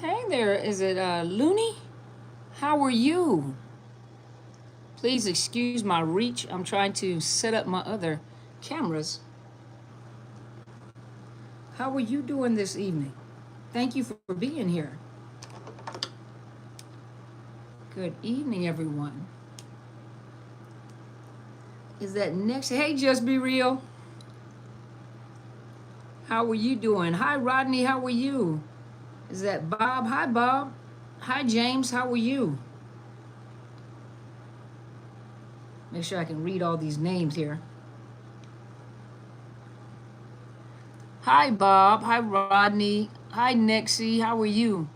Hey there, is it Looney? How are you? Please excuse my reach. I'm trying to set up my other cameras. How are you doing this evening? Thank you for being here. Good evening, everyone. Is that next? Hey, Just Be Real. How are you doing? Hi, Rodney. How are you? Is that Bob? Hi, Bob. Hi, James. How are you? Make sure I can read all these names here. Hi, Bob. Hi, Rodney. Hi, Nexie. How are you?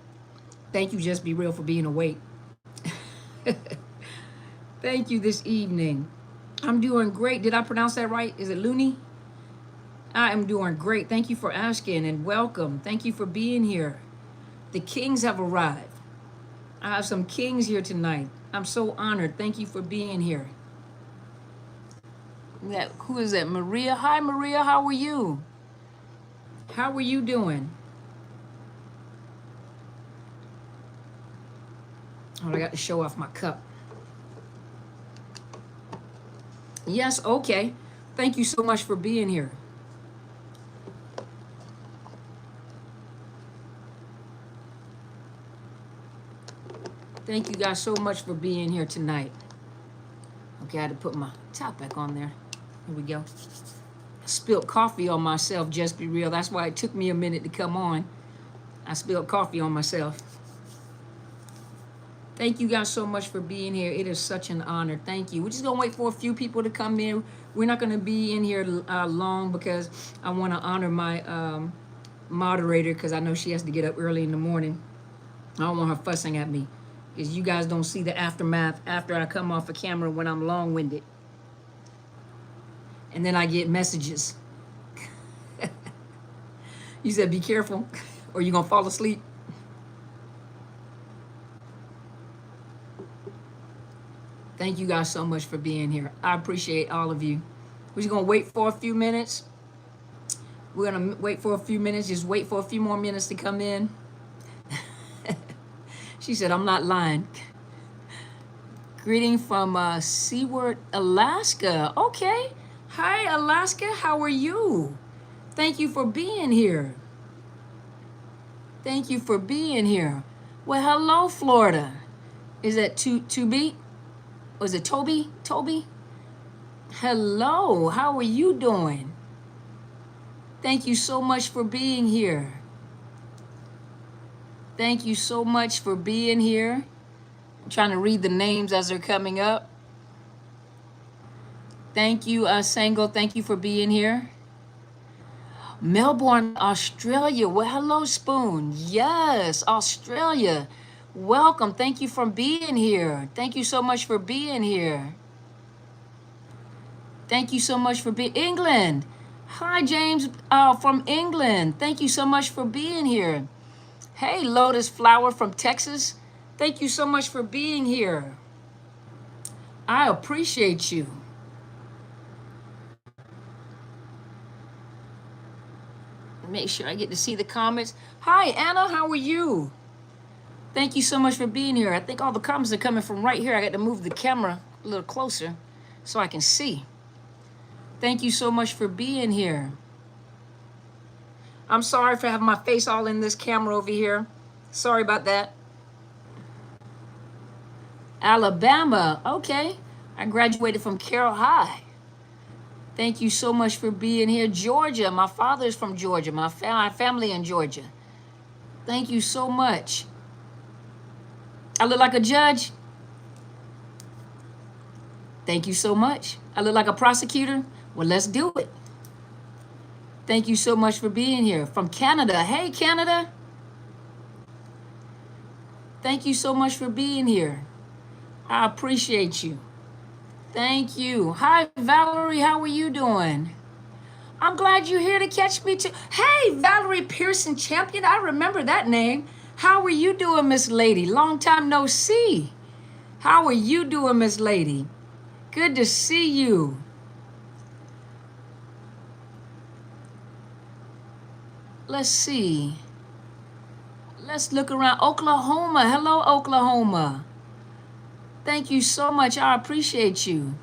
Thank you, Just Be Real, for being awake. Thank you this evening. I'm doing great. Did I pronounce that right? Is it Looney? I am doing great. Thank you for asking and welcome. Thank you for being here. The kings have arrived. I have some kings here tonight. I'm so honored. Thank you for being here. Who is that? Maria? Hi, Maria. How are you? How are you doing? Oh, I got to show off my cup. Yes, okay. Thank you so much for being here. Thank you guys so much for being here tonight. Okay, I had to put my top back on there. Here we go. I spilled coffee on myself, Just Be Real. That's why it took me a minute to come on. I spilled coffee on myself. Thank you guys so much for being here. It is such an honor. Thank you. We're just going to wait for a few people to come in. We're not going to be in here long because I want to honor my moderator because I know she has to get up early in the morning. I don't want her fussing at me because you guys don't see the aftermath after I come off the camera when I'm long-winded. And then I get messages. You said be careful or you're going to fall asleep. Thank you guys so much for being here. I appreciate all of you. We're just going to wait for a few minutes. We're going to wait for a few minutes. Just wait for a few more minutes to come in. She said, I'm not lying. Greeting from Seward, Alaska. Okay. Hi, Alaska. How are you? Thank you for being here. Thank you for being here. Well, hello, Florida. Is that to-be? Was it Toby? Toby? Hello, how are you doing? Thank you so much for being here. Thank you so much for being here. I'm trying to read the names as they're coming up. Thank you, Sango. Thank you for being here. Melbourne, Australia. Well, hello, Spoon. Yes, Australia. Welcome. Thank you for being here. Thank you so much for being here. Thank you so much for being England. Hi, James from England. Thank you so much for being here. Hey, Lotus Flower from Texas. Thank you so much for being here. I appreciate you. Make sure I get to see the comments. Hi, Anna. How are you? Thank you so much for being here. I think all the comments are coming from right here. I got to move the camera a little closer so I can see. Thank you so much for being here. I'm sorry for having my face all in this camera over here. Sorry about that. Alabama. Okay. I graduated from Carroll High. Thank you so much for being here. Georgia. My father's from Georgia. My family in Georgia. Thank you so much. I look like a judge. Thank you so much. I look like a prosecutor. Well, let's do it. Thank you so much for being here. From Canada. Hey, Canada. Thank you so much for being here. I appreciate you. Thank you. Hi, Valerie. How are you doing? I'm glad you're here to catch me too. Hey, Valerie Pearson Champion. I remember that name. How are you doing, Miss Lady? Long time no see. How are you doing, Miss Lady? Good to see you. Let's see. Let's look around. Oklahoma. Hello, Oklahoma. Thank you so much. I appreciate you.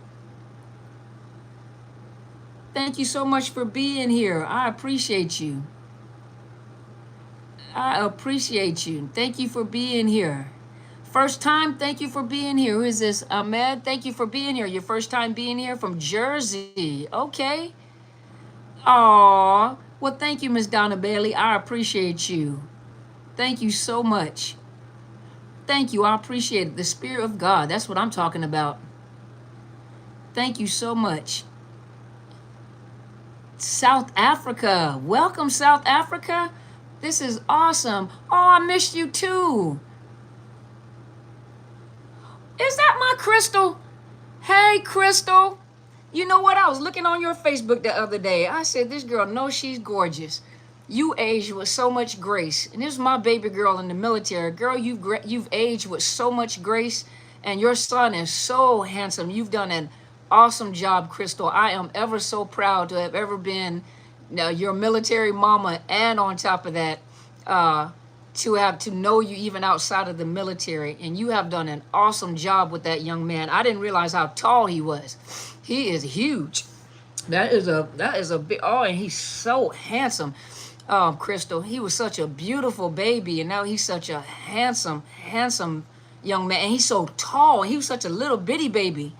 Thank you so much for being here. I appreciate you. I appreciate you. Thank you for being here. First time, thank you for being here. Who is this? Ahmed, thank you for being here. Your first time being here from Jersey. Okay. Aw. Well, thank you, Miss Donna Bailey. I appreciate you. Thank you so much. Thank you. I appreciate it. The Spirit of God. That's what I'm talking about. Thank you so much. South Africa. Welcome, South Africa. This is awesome. Oh, I missed you too. Is that my Crystal? Hey, Crystal. You know what? I was looking on your Facebook the other day. I said, this girl knows she's gorgeous. You aged with so much grace. And this is my baby girl in the military. Girl, you've aged with so much grace. And your son is so handsome. You've done an awesome job, Crystal. I am ever so proud to have ever been your military mama. And on top of that, to have to know you even outside of the military. And you have done an awesome job with that young man. I didn't realize how tall he was. He is huge. That is a big, oh, and he's so handsome. Crystal, he was such a beautiful baby, and now he's such a handsome young man. And he's so tall. He was such a little bitty baby.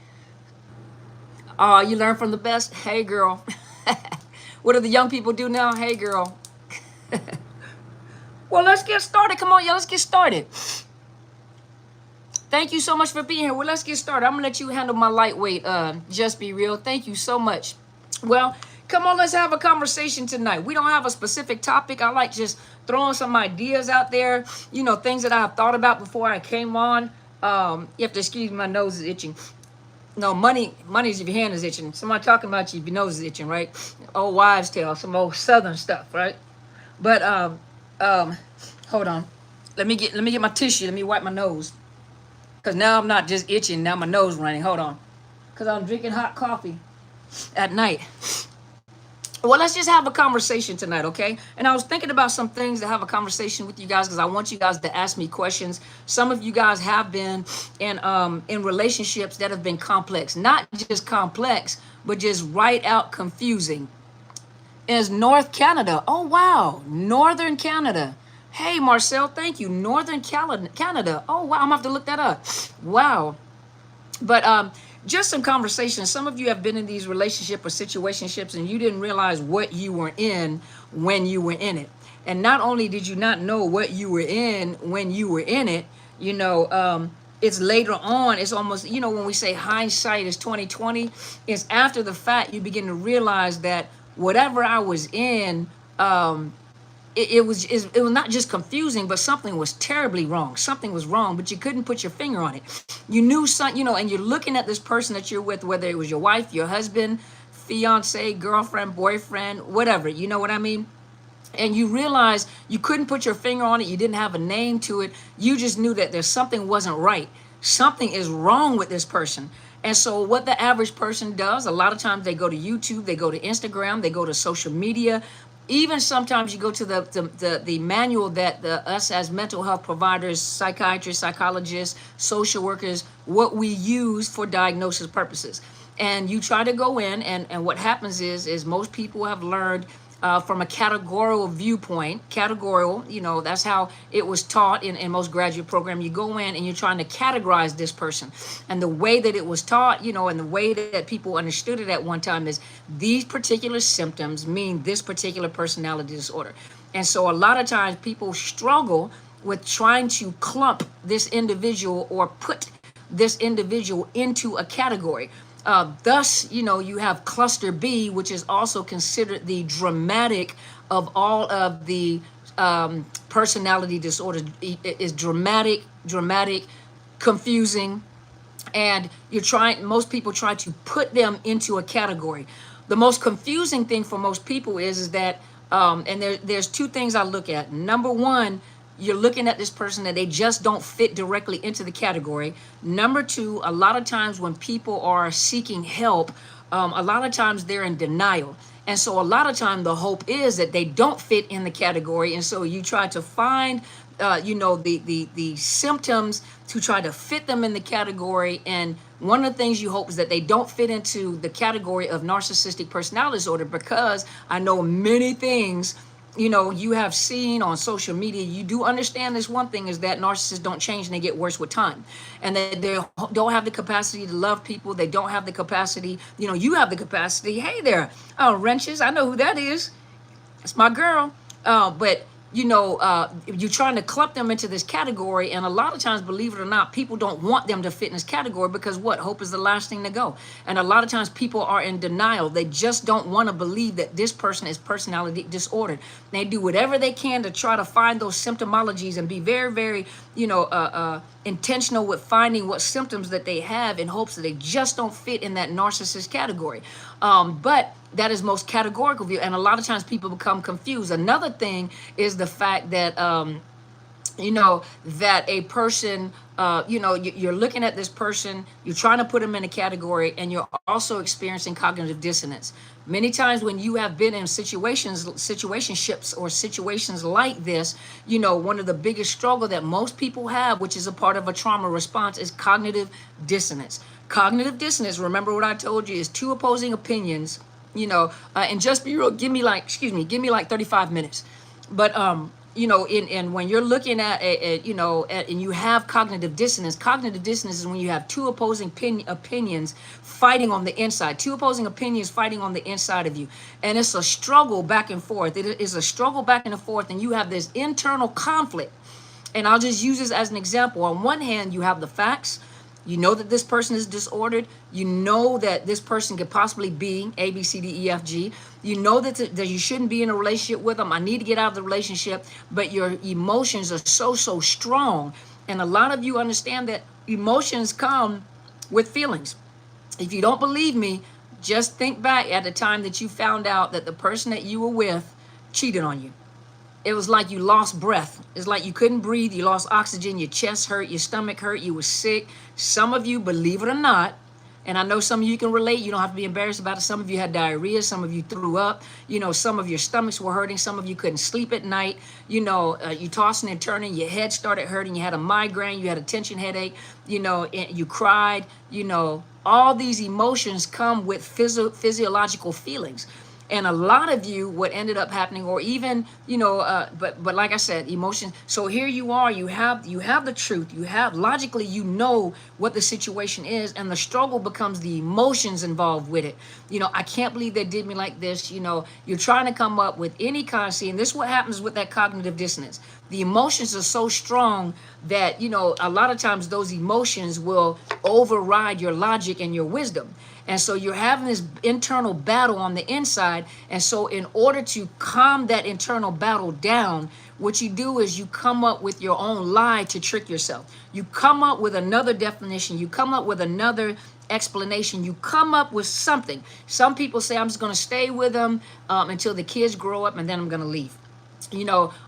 You learn from the best. Hey, girl. What do the young people do now? Hey, girl. Well, let's get started. Come on, y'all. Let's get started. Thank you so much for being here. Well, let's get started. I'm going to let you handle my lightweight, Just Be Real. Thank you so much. Well, come on, let's have a conversation tonight. We don't have a specific topic. I like just throwing some ideas out there, you know, things that I've thought about before I came on. You have to excuse me, my nose is itching. No, money's if your hand is itching. Somebody talking about you if your nose is itching, right? Old wives' tale, some old Southern stuff, right? But hold on. Let me get my tissue. Let me wipe my nose. Because now I'm not just itching, now my nose running. Hold on. Because I'm drinking hot coffee at night. Well, let's just have a conversation tonight, okay? And I was thinking about some things to have a conversation with you guys because I want you guys to ask me questions. Some of you guys have been in relationships that have been complex. Not just complex, but just right out confusing. Is North Canada. Oh, wow. Northern Canada. Hey, Marcel, thank you. Northern Canada. Oh, wow. I'm going to have to look that up. Wow. But just some conversations. Some of you have been in these relationship or situationships and you didn't realize what you were in when you were in it. And not only did you not know what you were in when you were in it, you know, it's later on. It's almost, you know, when we say hindsight is 20/20, it's after the fact you begin to realize that whatever I was in, it was not just confusing, but something was terribly wrong. Something was wrong, but you couldn't put your finger on it. You knew something, you know, and you're looking at this person that you're with, whether it was your wife, your husband, fiance, girlfriend, boyfriend, whatever, you know what I mean? And you realize you couldn't put your finger on it. You didn't have a name to it. You just knew that there's something wasn't right. Something is wrong with this person. And so what the average person does, a lot of times they go to YouTube, they go to Instagram, they go to social media. Even sometimes you go to the manual that us as mental health providers, psychiatrists, psychologists, social workers, what we use for diagnosis purposes. And you try to go in, and what happens is most people have learned from a categorical viewpoint, you know, that's how it was taught in most graduate program. You go in and you're trying to categorize this person. And the way that it was taught, you know, and the way that people understood it at one time is these particular symptoms mean this particular personality disorder. And so a lot of times people struggle with trying to clump this individual or put this individual into a category. Thus, you know, you have cluster B, which is also considered the dramatic of all of the personality disorders. It is dramatic, confusing, and most people try to put them into a category. The most confusing thing for most people is that, and there's two things I look at. Number one, you're looking at this person that they just don't fit directly into the category. Number two, a lot of times when people are seeking help, a lot of times they're in denial. And so a lot of time the hope is that they don't fit in the category. And so you try to find, the symptoms to try to fit them in the category. And one of the things you hope is that they don't fit into the category of narcissistic personality disorder, because I know many things, you have seen on social media. You do understand this one thing is that narcissists don't change and they get worse with time. And they don't have the capacity to love people. They don't have the capacity, you have the capacity. Hey there, Wrenches, I know who that is. It's my girl. But you're trying to clump them into this category, and a lot of times, believe it or not, people don't want them to fit in this category because hope is the last thing to go. And a lot of times people are in denial. They just don't want to believe that this person is personality disordered. They do whatever they can to try to find those symptomologies and be very, very, intentional with finding what symptoms that they have in hopes that they just don't fit in that narcissist category. But that is most categorical view, and a lot of times people become confused. Another thing is the fact that that a person, you're looking at this person, you're trying to put them in a category, and you're also experiencing cognitive dissonance. Many times when you have been in situationships or situations like this, one of the biggest struggle that most people have, which is a part of a trauma response, is cognitive dissonance. Cognitive dissonance, remember what I told you, is two opposing opinions, and just be real, give me like 35 minutes. But, and when you're looking at, and you have cognitive dissonance is when you have two opposing opinions fighting on the inside, two opposing opinions fighting on the inside of you. And it's a struggle back and forth. It is a struggle back and forth, and you have this internal conflict. And I'll just use this as an example. On one hand, you have the facts. You know that this person is disordered. You know that this person could possibly be A, B, C, D, E, F, G. You know that you shouldn't be in a relationship with them. I need to get out of the relationship. But your emotions are so strong. And a lot of you understand that emotions come with feelings. If you don't believe me, just think back at the time that you found out that the person that you were with cheated on you. It was like you lost breath. It's like you couldn't breathe. You lost oxygen. Your chest hurt. Your stomach hurt. You were sick. Some of you, believe it or not, and I know some of you can relate. You don't have to be embarrassed about it. Some of you had diarrhea. Some of you threw up. Some of your stomachs were hurting. Some of you couldn't sleep at night. You tossing and turning. Your head started hurting. You had a migraine. You had a tension headache. You cried. All these emotions come with physiological feelings. And a lot of you, what ended up happening, or even, but like I said, emotion. So here you are, you have the truth, logically, what the situation is, and the struggle becomes the emotions involved with it. I can't believe they did me like this. You're trying to come up with any kind of, and this is what happens with that cognitive dissonance. The emotions are so strong that, a lot of times those emotions will override your logic and your wisdom. And so you're having this internal battle on the inside. And so in order to calm that internal battle down, what you do is you come up with your own lie to trick yourself. You come up with another definition. You come up with another explanation. You come up with something. Some people say, I'm just going to stay with them until the kids grow up, and then I'm going to leave.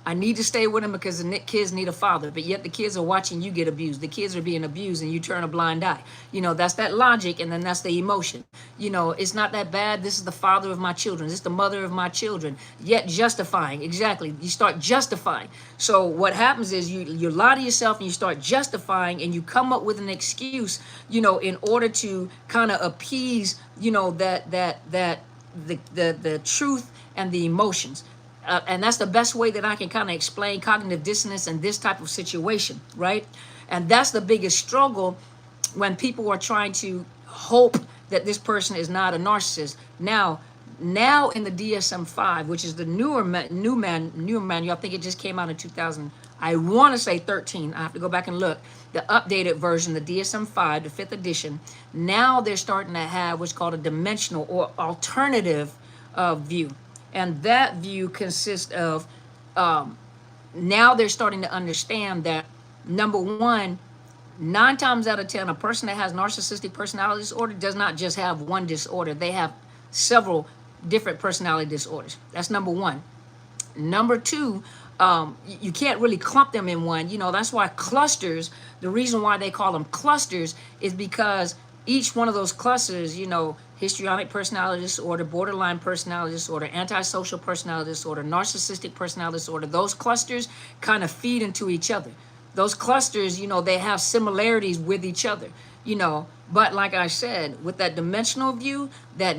I need to stay with them because the kids need a father, but yet the kids are watching you get abused. The kids are being abused and you turn a blind eye. That's that logic, and then that's the emotion. It's not that bad. This is the father of my children. This is the mother of my children. Yet justifying. Exactly. You start justifying. So what happens is you lie to yourself and you start justifying, and you come up with an excuse, in order to kind of appease, the truth and the emotions. And that's the best way that I can kind of explain cognitive dissonance in this type of situation, right? And that's the biggest struggle when people are trying to hope that this person is not a narcissist. Now in the DSM-5, which is the newer manual, I think it just came out in 2000. I want to say 13. I have to go back and look. The updated version, the DSM-5, the 5th edition. Now they're starting to have what's called a dimensional or alternative view. And that view consists of, now they're starting to understand that, number one, 9 times out of 10, a person that has narcissistic personality disorder does not just have one disorder. They have several different personality disorders. That's number one. Number two, you can't really clump them in one. That's why clusters, the reason why they call them clusters is because each one of those clusters, histrionic personality disorder, borderline personality disorder, antisocial personality disorder, narcissistic personality disorder, those clusters kind of feed into each other. Those clusters, they have similarities with each other, but like I said, with that dimensional view, the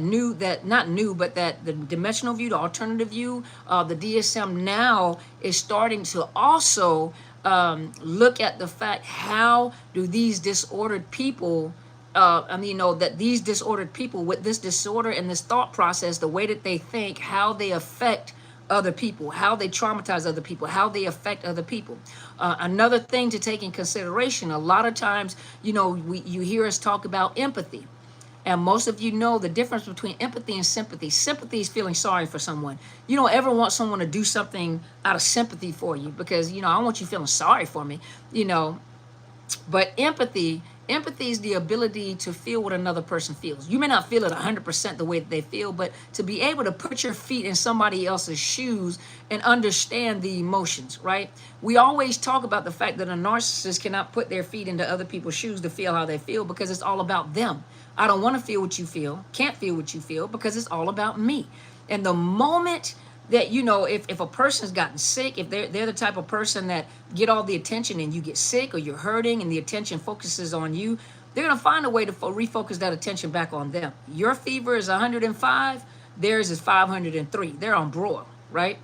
dimensional view, the alternative view, the DSM now is starting to also look at the fact, how do these disordered people, that these disordered people with this disorder and this thought process, the way that they think, how they affect other people, how they traumatize other people, how they affect other people. Another thing to take in consideration, a lot of times, you hear us talk about empathy. And most of you know the difference between empathy and sympathy. Sympathy is feeling sorry for someone. You don't ever want someone to do something out of sympathy for you because, I want you feeling sorry for me, But empathy is the ability to feel what another person feels. You may not feel it 100% the way that they feel, but to be able to put your feet in somebody else's shoes and understand the emotions, right? We always talk about the fact that a narcissist cannot put their feet into other people's shoes to feel how they feel because it's all about them. I don't want to feel what you feel, can't feel what you feel because it's all about me. And the moment that, if a person's gotten sick, if they're the type of person that get all the attention and you get sick or you're hurting and the attention focuses on you, they're going to find a way to refocus that attention back on them. Your fever is 105, theirs is 503. They're on broil, right?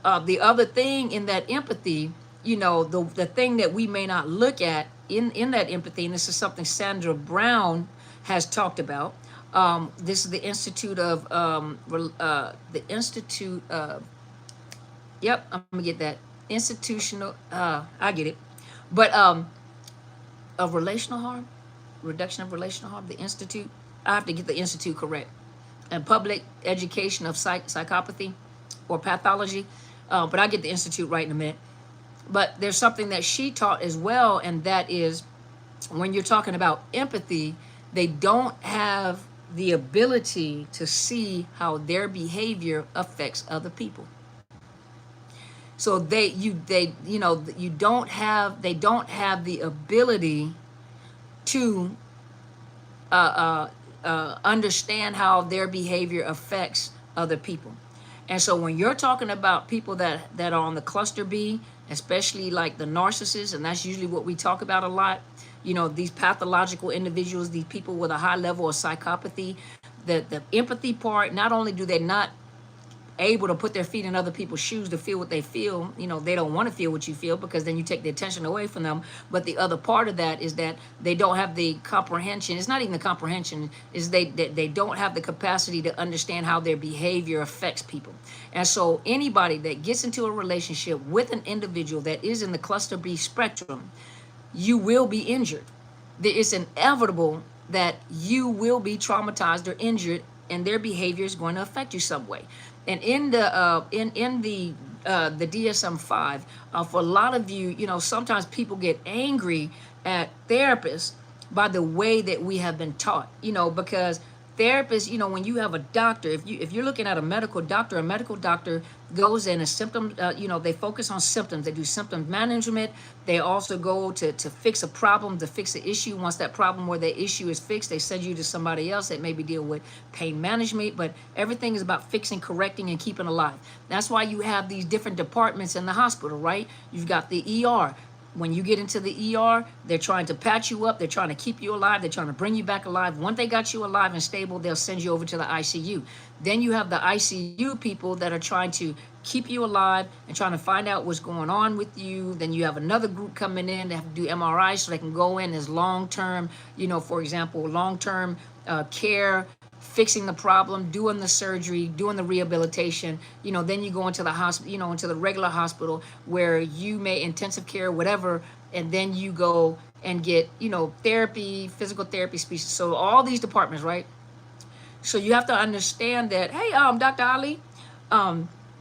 The other thing in that empathy, the thing that we may not look at in that empathy, and this is something Sandra Brown has talked about. This is the Institute of, yep, I'm gonna get that. Institutional, I get it. But of relational harm, reduction of relational harm, the Institute, I have to get the Institute correct. And public education of psychopathy or pathology, but I'll get the Institute right in a minute. But there's something that she taught as well, and that is when you're talking about empathy, they don't have the ability to see how their behavior affects other people. So they don't have the ability to understand how their behavior affects other people. And so when you're talking about people that are on the cluster B, especially like the narcissists, and that's usually what we talk about a lot, these pathological individuals, these people with a high level of psychopathy, the empathy part, not only do they not able to put their feet in other people's shoes to feel what they feel, they don't want to feel what you feel because then you take the attention away from them. But the other part of that is that they don't have the comprehension. It's not even the comprehension, is they don't have the capacity to understand how their behavior affects people. And so anybody that gets into a relationship with an individual that is in the cluster B spectrum, you will be injured. It's inevitable that you will be traumatized or injured, and their behavior is going to affect you some way. And in the the DSM-5, for a lot of you, sometimes people get angry at therapists by the way that we have been taught, because therapists, when you have a doctor, if you're looking at a medical doctor goes in a symptom, they focus on symptoms. They do symptom management. They also go to fix a problem, to fix an issue. Once that problem or the issue is fixed, they send you to somebody else that maybe deal with pain management. But everything is about fixing, correcting, and keeping alive. That's why you have these different departments in the hospital, right? You've got the ER. When you get into the ER, they're trying to patch you up. They're trying to keep you alive. They're trying to bring you back alive. Once they got you alive and stable, they'll send you over to the ICU. Then you have the ICU people that are trying to keep you alive and trying to find out what's going on with you. Then you have another group coming in. They have to do MRI so they can go in as long-term, for example, long-term care, fixing the problem, doing the surgery, doing the rehabilitation. Then you go into the hospital, into the regular hospital where you may intensive care, whatever, and then you go and get, therapy, physical therapy, speech. So all these departments, right? So you have to understand that, hey, Dr. Ali,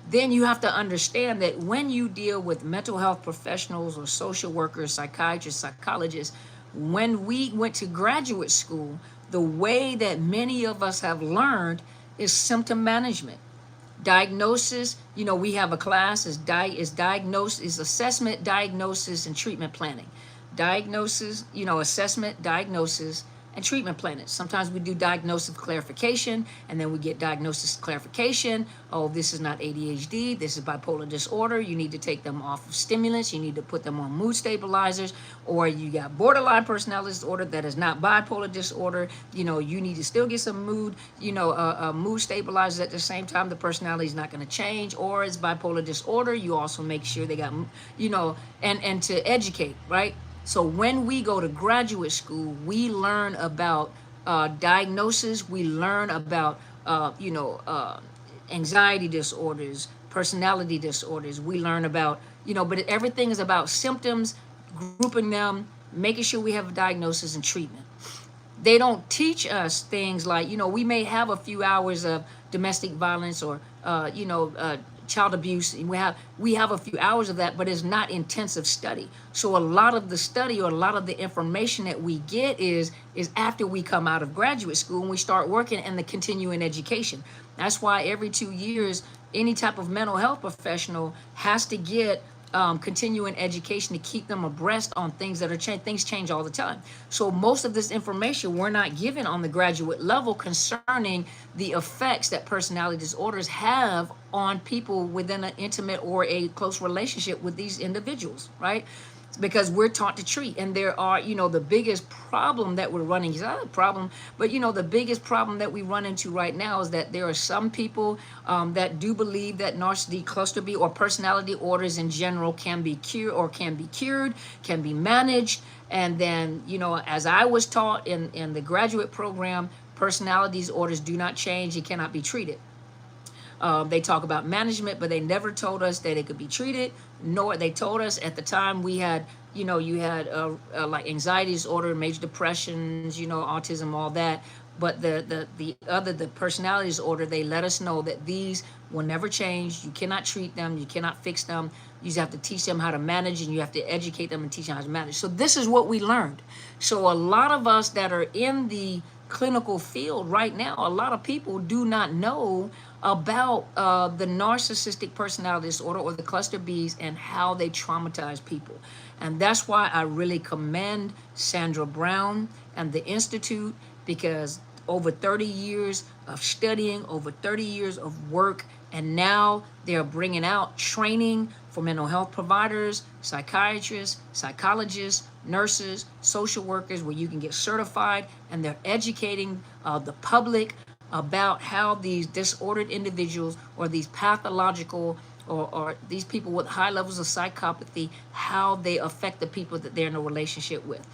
then you have to understand that when you deal with mental health professionals or social workers, psychiatrists, psychologists, when we went to graduate school, the way that many of us have learned is symptom management. Diagnosis, we have a class is diagnosis, is assessment, diagnosis, and treatment planning. Diagnosis, assessment, diagnosis, and treatment planning. Sometimes we do diagnosis clarification, and then we get diagnosis clarification. Oh, this is not ADHD, this is bipolar disorder. You need to take them off of stimulants. You need to put them on mood stabilizers. Or you got borderline personality disorder that is not bipolar disorder. You need to still get some mood, mood stabilizers at the same time. The personality is not going to change. Or it's bipolar disorder. You also make sure they got, and to educate, right? So when we go to graduate school, we learn about diagnosis. We learn about, anxiety disorders, personality disorders. We learn about, but everything is about symptoms, grouping them, making sure we have a diagnosis and treatment. They don't teach us things like, we may have a few hours of domestic violence or, child abuse. We have a few hours of that, but it's not intensive study. So a lot of the study or a lot of the information that we get is after we come out of graduate school and we start working in the continuing education. That's why every 2 years, any type of mental health professional has to get continuing education to keep them abreast on things that are changing. Things change all the time. So most of this information we're not given on the graduate level concerning the effects that personality disorders have on people within an intimate or a close relationship with these individuals, right? Because we're taught to treat, and there are, the biggest problem that we're running, it's not a problem, but the biggest problem that we run into right now is that there are some people that do believe that narcissistic cluster B or personality disorders in general can be cured, can be managed. And then, as I was taught in the graduate program, personality disorders do not change, it cannot be treated. They talk about management, but they never told us that it could be treated, nor they told us at the time we had, you had like anxiety disorder, major depressions, autism, all that. But the personality disorder, they let us know that these will never change. You cannot treat them. You cannot fix them. You just have to teach them how to manage, and you have to educate them and teach them how to manage. So this is what we learned. So a lot of us that are in the clinical field right now, a lot of people do not know about the narcissistic personality disorder or the cluster Bs and how they traumatize people. And that's why I really commend Sandra Brown and the Institute, because over 30 years of studying, over 30 years of work, and now they're bringing out training for mental health providers, psychiatrists, psychologists, nurses, social workers, where you can get certified, and they're educating the public about how these disordered individuals or these pathological or these people with high levels of psychopathy, how they affect the people that they're in a relationship with.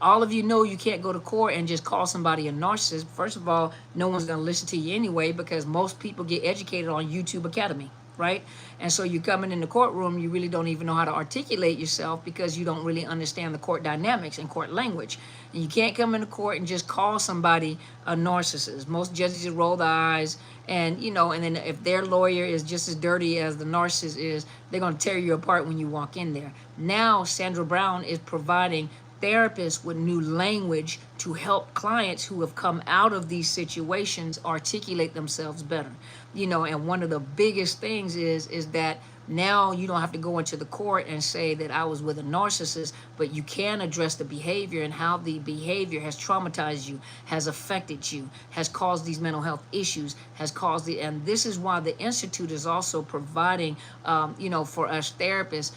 All of you know you can't go to court and just call somebody a narcissist. First of all, no one's going to listen to you anyway, because most people get educated on YouTube Academy, right? And so you coming in the courtroom, you really don't even know how to articulate yourself because you don't really understand the court dynamics and court language. And you can't come into court and just call somebody a narcissist. Most judges just roll their eyes, and and then if their lawyer is just as dirty as the narcissist is, they're going to tear you apart when you walk in there. Now Sandra Brown is providing therapists with new language to help clients who have come out of these situations articulate themselves better. And one of the biggest things is that now you don't have to go into the court and say that I was with a narcissist, but you can address the behavior and how the behavior has traumatized you, has affected you, has caused these mental health issues, and this is why the Institute is also providing, for us therapists,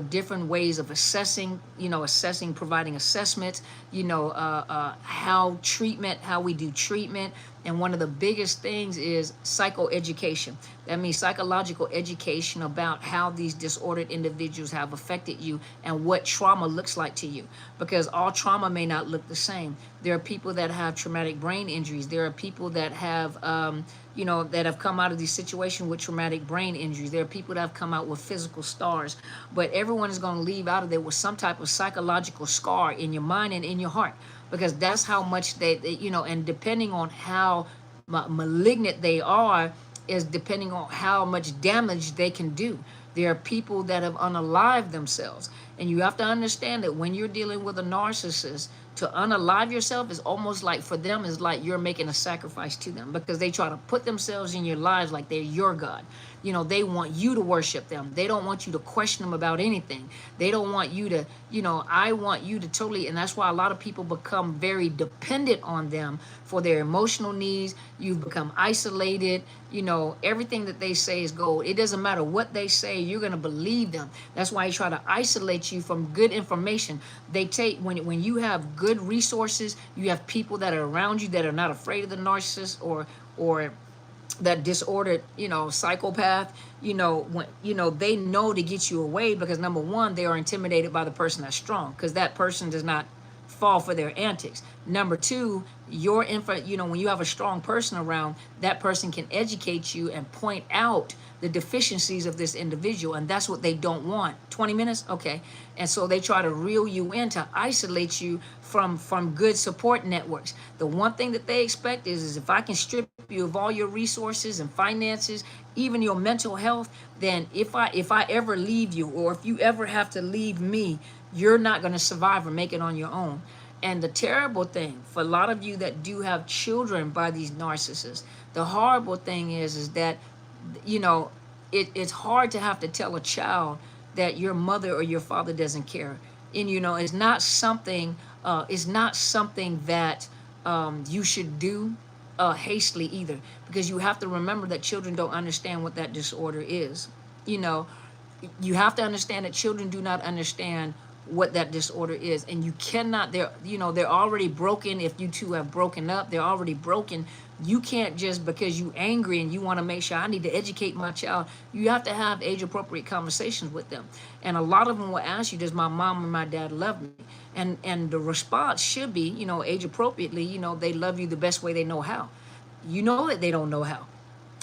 different ways of assessing, providing assessments, how we do treatment. And one of the biggest things is psychoeducation. That means psychological education about how these disordered individuals have affected you and what trauma looks like to you. Because all trauma may not look the same. There are people that have traumatic brain injuries. There are people that have, that have come out of these situations with traumatic brain injuries. There are people that have come out with physical scars. But everyone is going to leave out of there with some type of psychological scar in your mind and in your heart. Because that's how much they and depending on how malignant they are is depending on how much damage they can do. There are people that have unalived themselves. And you have to understand that when you're dealing with a narcissist, To unalive yourself is almost like, for them, is like you're making a sacrifice to them, because they try to put themselves in your lives like they're your God. You know, they want you to worship them. They don't want you to question them about anything. They don't want you to, you know, I want you to totally, and that's why a lot of people become very dependent on them for their emotional needs. You've become isolated. You know, everything that they say is gold. It doesn't matter what they say, you're going to believe them. That's why they try to isolate you from good information. They take, when you have good resources, you have people that are around you that are not afraid of the narcissist or that disordered, you know, psychopath. You know, when, you know, they know to get you away, because number one, they are intimidated by the person that's strong, because that person does not fall for their antics. Number two, your info, you know, when you have a strong person around, that person can educate you and point out the deficiencies of this individual, and that's what they don't want. 20 minutes, okay. And so they try to reel you in to isolate you from good support networks. The one thing that they expect is if I can strip you of all your resources and finances, even your mental health, then if I ever leave you, or if you ever have to leave me, you're not going to survive or make it on your own. And the terrible thing for a lot of you that do have children by these narcissists, the horrible thing is that, you know, it's hard to have to tell a child that your mother or your father doesn't care. And, you know, it's not something that you should do hastily either, because you have to remember that children don't understand what that disorder is. You know, you have to understand that children do not understand what that disorder is, and you cannot, they're already broken. If you two have broken up, they're already broken. You can't just, because you angry and you want to make sure I need to educate my child, you have to have age appropriate conversations with them. And a lot of them will ask you, does my mom and my dad love me? And the response should be, you know, age appropriately, you know, they love you the best way they know how. You know that they don't know how.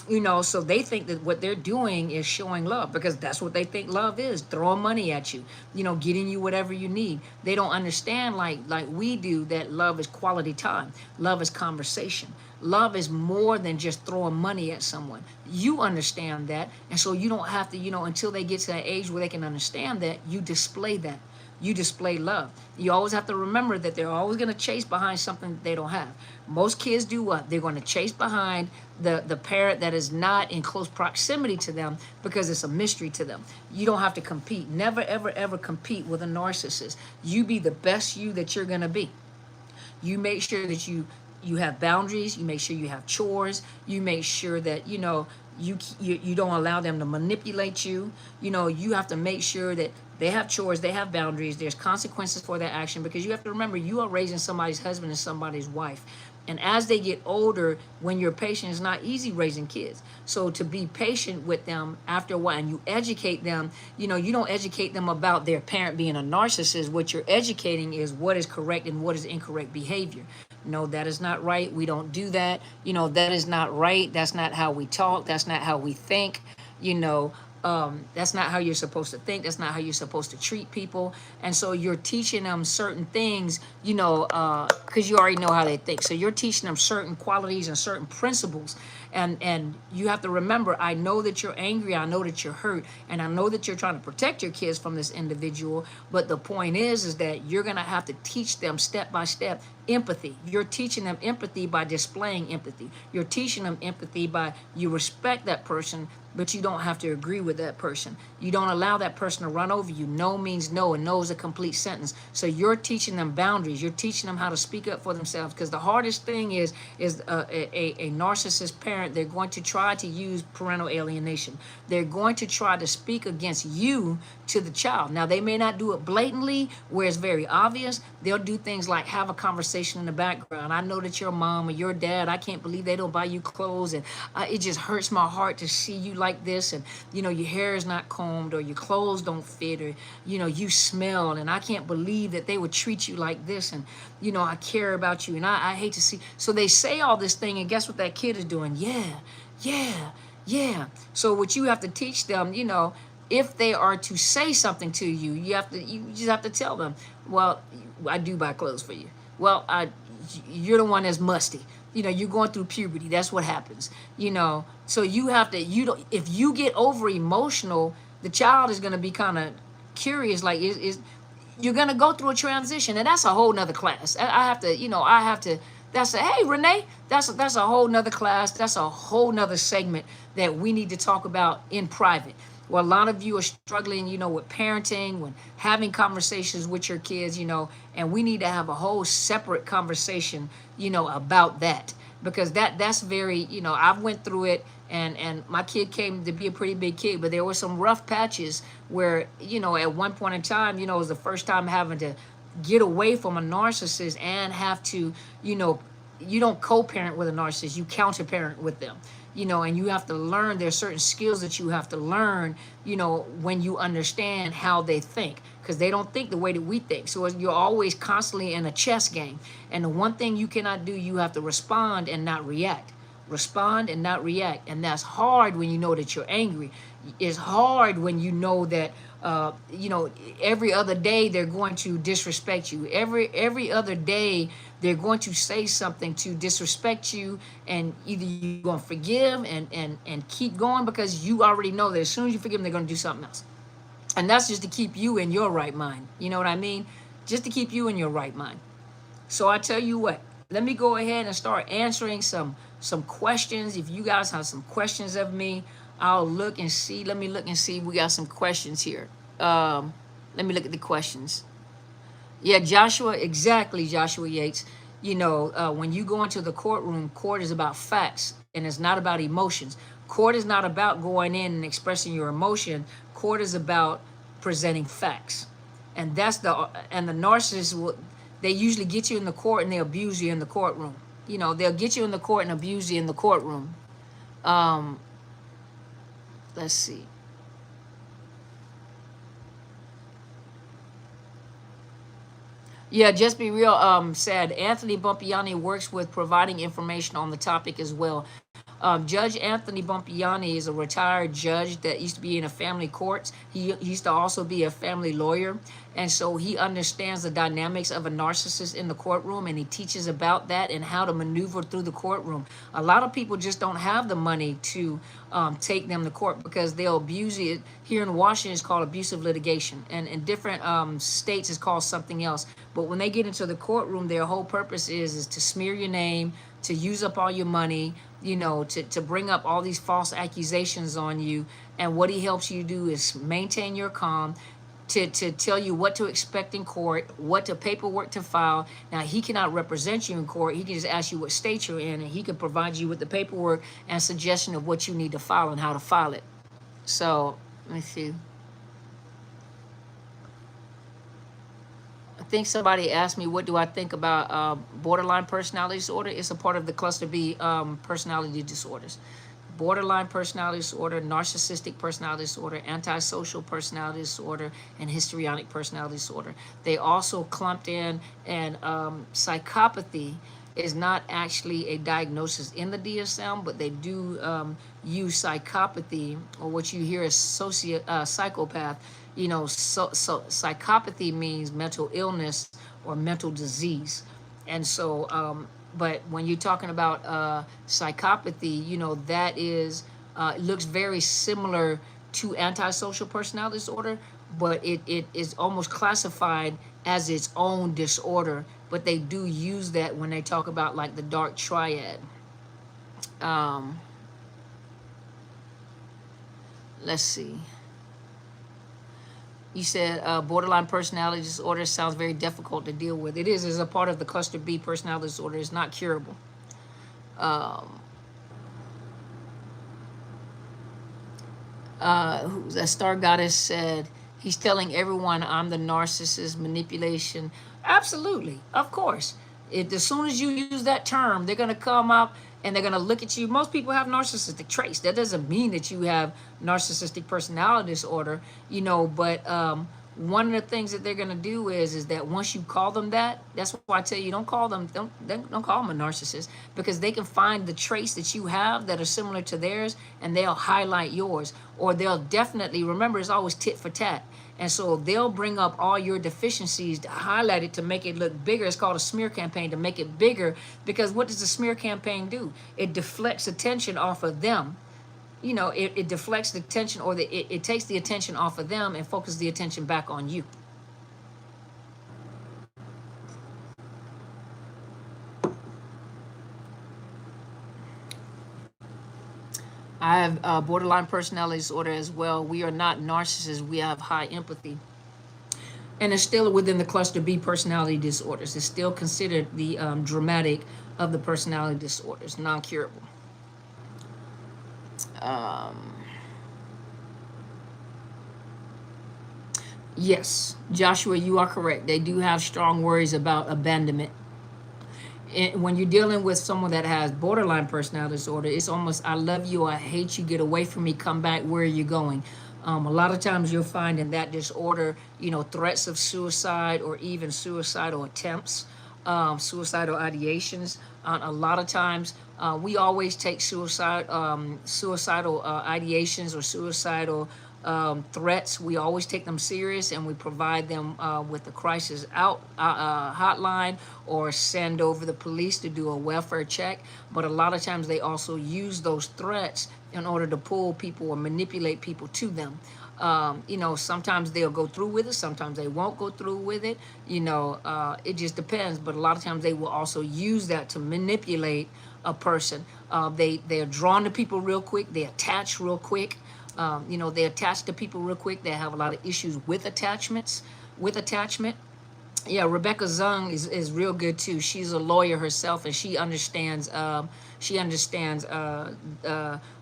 You know, so they think that what they're doing is showing love, because that's what they think love is, throwing money at you, you know, getting you whatever you need. They don't understand, like we do, that love is quality time. Love is conversation. Love is more than just throwing money at someone. You understand that, and so you don't have to, you know, until they get to that age where they can understand that, you display that. You display love. You always have to remember that they're always going to chase behind something that they don't have. Most kids do what? They're going to chase behind the parent that is not in close proximity to them, because it's a mystery to them. You don't have to compete. Never, ever, ever compete with a narcissist. You be the best you that you're going to be. You make sure that you have boundaries. You make sure you have chores. You make sure that, you know, you don't allow them to manipulate you. You know, you have to make sure that they have chores, they have boundaries, there's consequences for their action, because you have to remember, you are raising somebody's husband and somebody's wife. And as they get older, when you're patient, it's not easy raising kids. So to be patient with them after a while, and you educate them, you know, you don't educate them about their parent being a narcissist. What you're educating is what is correct and what is incorrect behavior. No, that is not right. We don't do that. You know, that is not right. That's not how we talk. That's not how we think. You know, that's not how you're supposed to think. That's not how you're supposed to treat people. And so you're teaching them certain things, you know, because you already know how they think. So you're teaching them certain qualities and certain principles. And you have to remember, I know that you're angry, I know that you're hurt, and I know that you're trying to protect your kids from this individual. But the point is that you're going to have to teach them step by step empathy. You're teaching them empathy by displaying empathy. You're teaching them empathy by, you respect that person, but you don't have to agree with that person. You don't allow that person to run over you. No means no, and no is a complete sentence. So you're teaching them boundaries. You're teaching them how to speak up for themselves, because the hardest thing is a narcissist parent. They're going to try to use parental alienation. They're going to try to speak against you to the child. Now, they may not do it blatantly where it's very obvious. They'll do things like have a conversation in the background. I know that your mom or your dad, I can't believe they don't buy you clothes, and it just hurts my heart to see you like this, and you know, your hair is not combed, or your clothes don't fit, or you know, you smell, and I can't believe that they would treat you like this, and you know, I care about you, and I hate to see. So they say all this thing, and guess what that kid is doing? Yeah. So what you have to teach them, you know, if they are to say something to you, you just have to tell them, well, I do buy clothes for you. Well, you're the one that's musty. You know, you're going through puberty. That's what happens. You know, so you have to, if you get over emotional, the child is going to be kind of curious, like, You're gonna go through a transition, and that's a whole nother class. I have to, that's a, hey Renee, that's a whole nother class. That's a whole nother segment that we need to talk about in private. Well, a lot of you are struggling, with parenting, when having conversations with your kids, and we need to have a whole separate conversation, about that, because that's very, I've went through it, and my kid came to be a pretty big kid, but there were some rough patches where, at one point in time, it was the first time having to get away from a narcissist and have to, you don't co-parent with a narcissist, you counter-parent with them. And you have to learn, there's certain skills that you have to learn, when you understand how they think, because they don't think the way that we think. So you're always constantly in a chess game. And the one thing you cannot do, you have to respond and not react. Respond and not react. And that's hard when you know that you're angry. It's hard when you know that, every other day they're going to disrespect you. Every other day they're going to say something to disrespect you, and either you're going to forgive and keep going, because you already know that as soon as you forgive them, they're going to do something else. And that's just to keep you in your right mind. You know what I mean? Just to keep you in your right mind. So I tell you what, let me go ahead and start answering some questions. If you guys have some questions of me, I'll look and see. Let me look and see. We got some questions here. Let me look at the questions. Yeah, Joshua, exactly, Joshua Yates. When you go into the courtroom, court is about facts, and it's not about emotions. Court is not about going in and expressing your emotion. Court is about presenting facts. And the narcissists, they usually get you in the court and they abuse you in the courtroom. They'll get you in the court and abuse you in the courtroom. Let's see. Yeah, just be real. Said Anthony Bumpiani works with providing information on the topic as well. Judge Anthony Bumpiani is a retired judge that used to be in a family courts. He used to also be a family lawyer. And so he understands the dynamics of a narcissist in the courtroom, and he teaches about that and how to maneuver through the courtroom. A lot of people just don't have the money to take them to court because they'll abuse it. Here in Washington, it's called abusive litigation. And in different states, it's called something else. But when they get into the courtroom, their whole purpose is to smear your name, to use up all your money, to bring up all these false accusations on you. And what he helps you do is maintain your calm, to tell you what to expect in court, what to paperwork to file. Now, he cannot represent you in court. He can just ask you what state you're in, and he can provide you with the paperwork and suggestion of what you need to file and how to file it. So, let me see. I think somebody asked me, what do I think about borderline personality disorder? It's a part of the cluster B personality disorders. Borderline personality disorder, narcissistic personality disorder, antisocial personality disorder, and histrionic personality disorder. They also clumped in, and psychopathy is not actually a diagnosis in the DSM, but they do use psychopathy, or what you hear as psychopath. Psychopathy means mental illness or mental disease. And so, but when you're talking about psychopathy, that is, it looks very similar to antisocial personality disorder, but it is almost classified as its own disorder. But they do use that when they talk about like the dark triad. Let's see. You said borderline personality disorder sounds very difficult to deal with. It is as a part of the cluster B personality disorder. It's not curable. The Star Goddess said, he's telling everyone I'm the narcissist, manipulation. Absolutely, of course. As soon as you use that term, they're going to come up and they're going to look at you. Most people have narcissistic traits. That doesn't mean that you have narcissistic personality disorder, but one of the things that they're going to do is that once you call them that, that's why I tell you, don't call them a narcissist, because they can find the traits that you have that are similar to theirs, and they'll highlight yours, or they'll definitely, remember, it's always tit for tat. And so they'll bring up all your deficiencies to highlight it, to make it look bigger. It's called a smear campaign, to make it bigger, because what does a smear campaign do? It deflects attention off of them. It deflects the attention, or it takes the attention off of them and focuses the attention back on you. I have borderline personality disorder as well. We are not narcissists. We have high empathy. And it's still within the cluster B personality disorders. It's still considered the dramatic of the personality disorders, non-curable. Yes, Joshua, you are correct. They do have strong worries about abandonment. And when you're dealing with someone that has borderline personality disorder, it's almost I love you, I hate you, get away from me, come back, where are you going? A lot of times you'll find in that disorder, threats of suicide or even suicidal attempts, suicidal ideations. A lot of times, we always take suicidal ideations or suicidal threats. We always take them serious, and we provide them with the crisis out hotline, or send over the police to do a welfare check. But a lot of times they also use those threats in order to pull people or manipulate people to them. Sometimes they'll go through with it, sometimes they won't go through with it. It just depends. But a lot of times they will also use that to manipulate a person. They're drawn to people real quick, they attach real quick. They attach to people real quick. They have a lot of issues with attachment. Yeah, Rebecca Zung is real good too. She's a lawyer herself, and she understands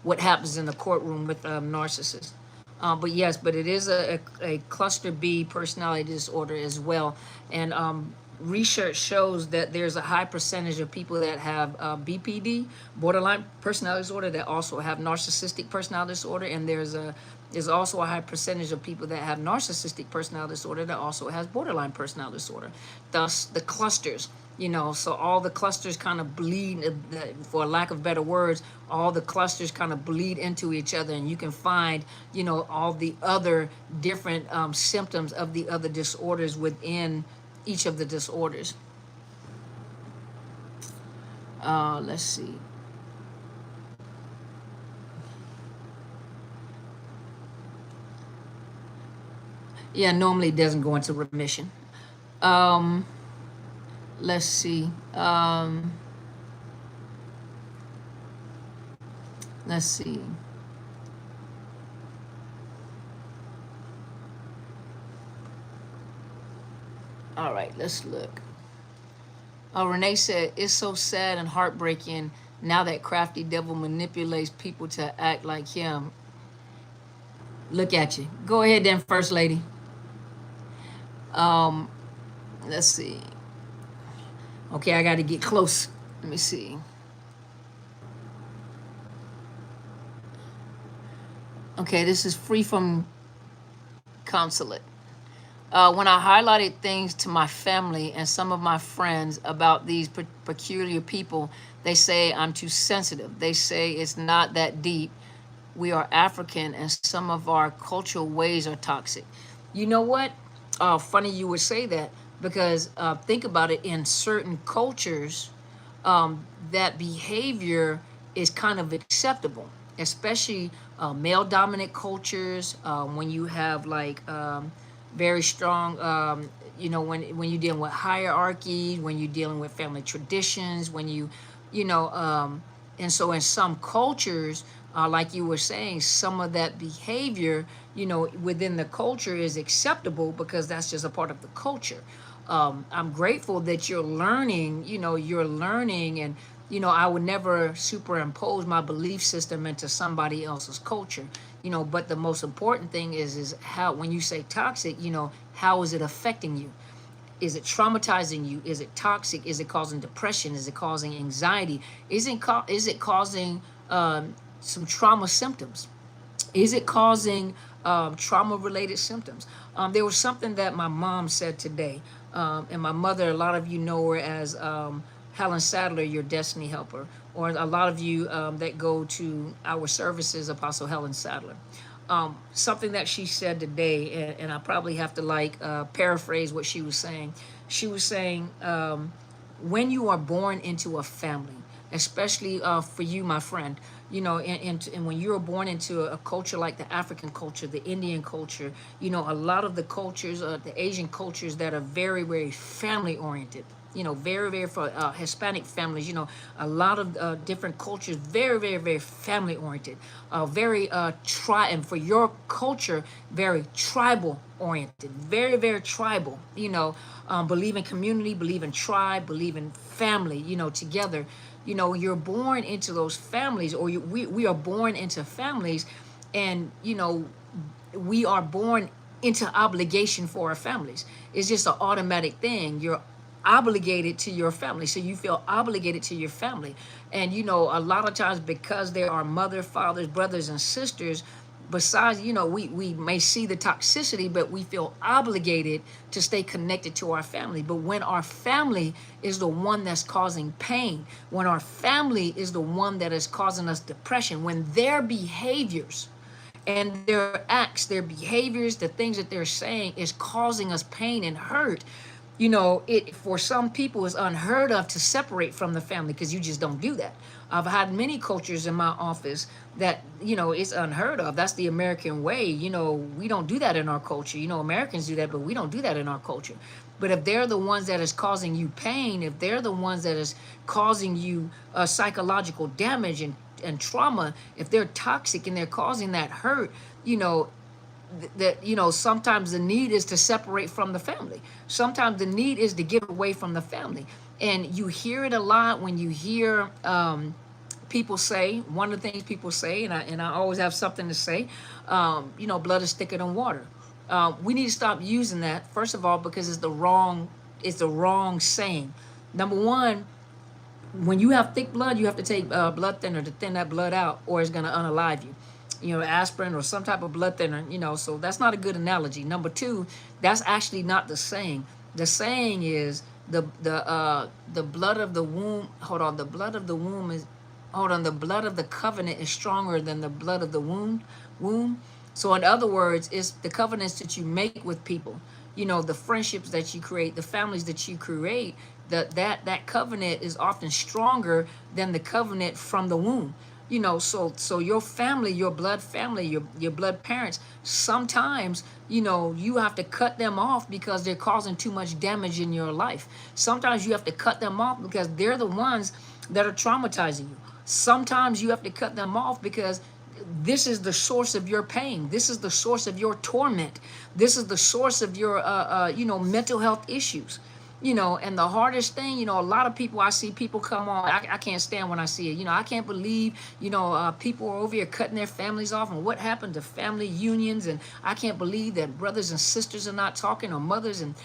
what happens in the courtroom with narcissists. But it is a cluster B personality disorder as well. And research shows that there's a high percentage of people that have BPD, borderline personality disorder, that also have narcissistic personality disorder. And there's also a high percentage of people that have narcissistic personality disorder that also has borderline personality disorder. Thus, the clusters. So all the clusters kind of bleed, for lack of better words, all the clusters kind of bleed into each other, and you can find, all the other different symptoms of the other disorders within each of the disorders. Let's see. Yeah, normally it doesn't go into remission. Let's see. Let's see. All right, let's look. Renee said, it's so sad and heartbreaking now that crafty devil manipulates people to act like him. Look at you. Go ahead then, First Lady. Let's see. Okay, I got to get close. Let me see. Okay, this is free from consulate. When I highlighted things to my family and some of my friends about these peculiar people, they say I'm too sensitive. They say it's not that deep. We are African, and some of our cultural ways are toxic. You know what? Funny you would say that, because think about it, in certain cultures, that behavior is kind of acceptable, especially male dominant cultures, when you have like very strong, when you're dealing with hierarchy, when you're dealing with family traditions, and so in some cultures, like you were saying, some of that behavior, within the culture is acceptable because that's just a part of the culture. I'm grateful that you're learning, and, I would never superimpose my belief system into somebody else's culture, but the most important thing is how, when you say toxic, how is it affecting you? Is it traumatizing you? Is it toxic? Is it causing depression? Is it causing anxiety? Is it causing some trauma symptoms? Is it causing trauma-related symptoms? There was something that my mom said today, and my mother, a lot of you know her as Helen Sadler, your destiny helper, or a lot of you that go to our services, Apostle Helen Sadler. Something that she said today, and I probably have to paraphrase what she was saying. She was saying, when you are born into a family, especially for you, my friend, and when you're born into a culture like the African culture, the Indian culture, a lot of the cultures, the Asian cultures that are very, very family oriented. You know, very for Hispanic families, you know, a lot of different cultures, very family oriented, very and for your culture, very tribal oriented, very tribal, you know, believe in community, believe in tribe, believe in family, you know, together. You know, you're born into those families, or we are born into families, and, you know, we are born into obligation for our families. It's just an automatic thing. You're obligated to your family, so you feel obligated to your family. And, you know, a lot of times, because there are mother, fathers, brothers, and sisters, besides, you know, we may see the toxicity, but we feel obligated to stay connected to our family. But when our family is the one that's causing pain, when our family is the one that is causing us depression, when their behaviors and their acts, their behaviors, the things that they're saying is causing us pain and hurt, you know, it for some people is unheard of to separate from the family, because you just don't do that. I've had many cultures in my office that, you know, it's unheard of. That's the American way. You know, we don't do that in our culture. You know, Americans do that, but we don't do that in our culture. But if they're the ones that is causing you pain, if they're the ones that is causing you psychological damage and trauma, if they're toxic and they're causing that hurt, you know, that, you know, sometimes the need is to separate from the family. Sometimes the need is to get away from the family. And you hear it a lot when you hear people say, one of the things people say, and I always have something to say, you know, blood is thicker than water. We need to stop using that, first of all, because it's the wrong saying. Number one, when you have thick blood, you have to take blood thinner to thin that blood out, or it's going to unalive you. You know, aspirin or some type of blood thinner, you know, so that's not a good analogy. Number two, that's actually not the saying. The saying is the blood of the womb, the blood of the covenant is stronger than the blood of the womb. So in other words, it's the covenants that you make with people, you know, the friendships that you create, the families that you create, that covenant is often stronger than the covenant from the womb. You know, so your family, your blood family, your blood parents, sometimes, you know, you have to cut them off because they're causing too much damage in your life. Sometimes you have to cut them off because they're the ones that are traumatizing you. Sometimes you have to cut them off because this is the source of your pain. This is the source of your torment. This is the source of your, you know, mental health issues. You know, and the hardest thing, you know, a lot of people, I see people come on, I can't stand when I see it. You know, I can't believe, you know, people are over here cutting their families off, and what happened to family unions, and I can't believe that brothers and sisters are not talking, or mothers and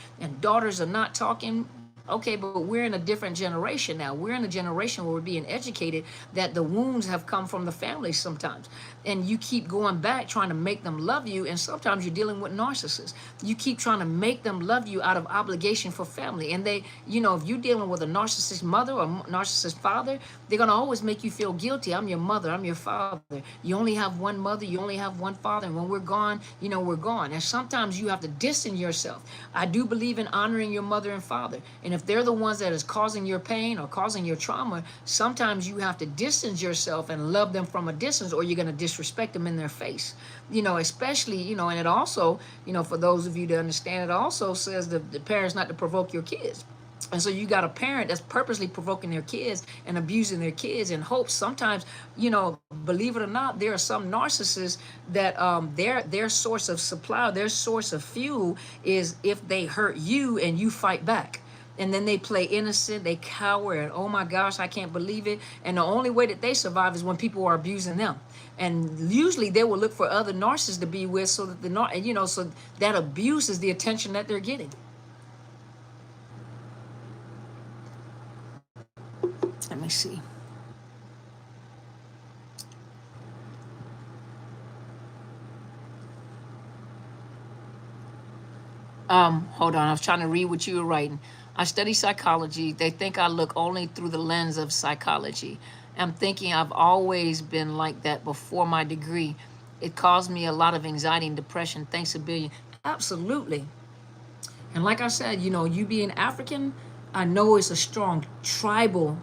daughters are not talking. Okay, but we're in a different generation now. We're in a generation where we're being educated that the wounds have come from the family sometimes. And you keep going back trying to make them love you, and sometimes you're dealing with narcissists. You keep trying to make them love you out of obligation for family. And they, you know, if you're dealing with a narcissist mother or narcissist father, they're going to always make you feel guilty. I'm your mother, I'm your father. You only have one mother, you only have one father, and when we're gone, you know, we're gone. And sometimes you have to distance yourself. I do believe in honoring your mother and father. And if they're the ones that is causing your pain or causing your trauma, sometimes you have to distance yourself and love them from a distance, or you're going to disrespect them in their face. You know, especially, you know, and it also, you know, for those of you to understand, it also says the parents not to provoke your kids. And so you got a parent that's purposely provoking their kids and abusing their kids in hopes. Sometimes, you know, believe it or not, there are some narcissists that their source of supply, their source of fuel is if they hurt you and you fight back. And then they play innocent, they cower, and oh my gosh, I can't believe it. And the only way that they survive is when people are abusing them. And usually they will look for other narcissists to be with, so that you know, so that abuse is the attention that they're getting. Let me see. Hold on, I was trying to read what you were writing. I study psychology. They think I look only through the lens of psychology. I'm thinking I've always been like that before my degree. It caused me a lot of anxiety and depression. Thanks a billion. Absolutely. And like I said, you know, you being African, I know it's a strong tribal